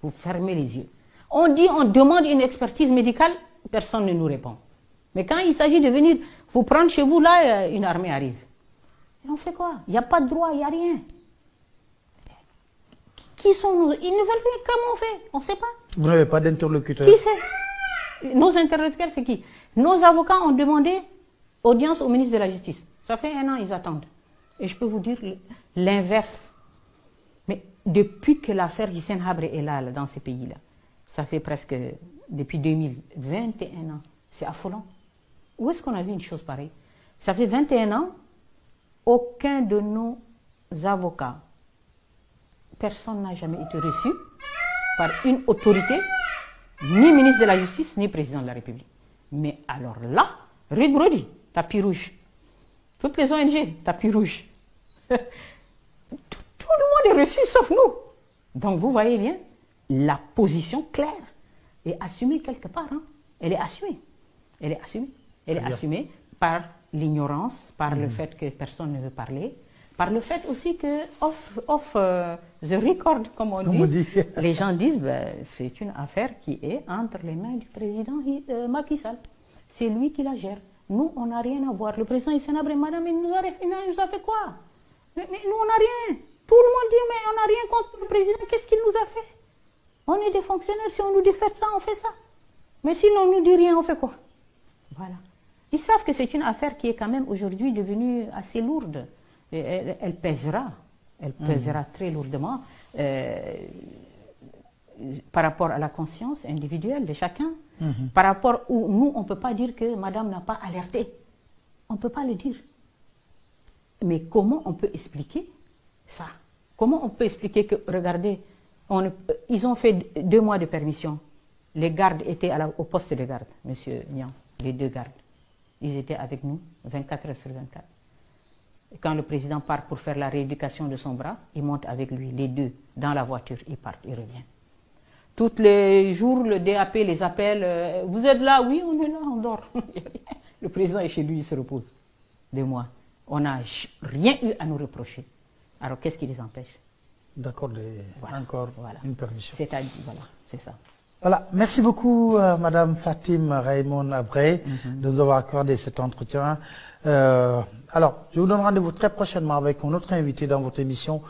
Vous fermez les yeux. On dit, on demande une expertise médicale, personne ne nous répond. Mais quand il s'agit de venir vous prendre chez vous, là, une armée arrive. Et on fait quoi? Il n'y a pas de droit, il n'y a rien. Qui sont nous? Ils ne veulent plus. Comment on fait? On ne sait pas. Vous n'avez pas d'interlocuteur? Qui c'est? Nos interlocuteurs, c'est qui? Nos avocats ont demandé audience au ministre de la Justice. Ça fait 1 an, ils attendent. Et je peux vous dire l'inverse. Mais depuis que l'affaire Hissène Habré est là, dans ces pays-là, ça fait presque, depuis 2021 ans. C'est affolant. Où est-ce qu'on a vu une chose pareille? Ça fait 21 ans, aucun de nos avocats, personne n'a jamais été reçu par une autorité, ni ministre de la Justice, ni président de la République. Mais alors là, Reed Brody, tapis rouge. Toutes les ONG, tapis rouge. Tout le monde est reçu sauf nous. Donc vous voyez bien, la position claire est assumée quelque part. Hein. Elle est assumée. Elle est assumée. Elle est assumée par l'ignorance, par le fait que personne ne veut parler, par le fait aussi que off the record, comme on dit, les gens disent ben, c'est une affaire qui est entre les mains du président Macky Sall. C'est lui qui la gère. Nous, on n'a rien à voir. Le président Hissène Habré, madame, il nous a fait quoi? Mais nous, on n'a rien. Tout le monde dit, mais on n'a rien contre le président. Qu'est-ce qu'il nous a fait? On est des fonctionnaires. Si on nous dit faites ça, on fait ça. Mais si on ne nous dit rien, on fait quoi? Voilà. Ils savent que c'est une affaire qui est quand même aujourd'hui devenue assez lourde. Et elle pèsera très lourdement par rapport à la conscience individuelle de chacun. Par rapport où nous, on ne peut pas dire que madame n'a pas alerté. On ne peut pas le dire. Mais comment on peut expliquer ça? Comment on peut expliquer que, regardez, ils ont fait 2 mois de permission. Les gardes étaient au poste de garde, monsieur Niang, les 2 gardes. Ils étaient avec nous 24 heures sur 24. Et quand le président part pour faire la rééducation de son bras, il monte avec lui, les 2, dans la voiture, ils partent, ils reviennent. Tous les jours, le DAP les appelle, vous êtes là? Oui, on est là, on dort. Le président est chez lui, il se repose. 2 mois. On n'a rien eu à nous reprocher. Alors qu'est-ce qui les empêche d'accorder encore une permission? C'est-à-dire, voilà, c'est ça. Voilà, merci beaucoup Madame Fatim Raymond Habré de nous avoir accordé cet entretien. Alors, je vous donne rendez-vous très prochainement avec un autre invité dans votre émission.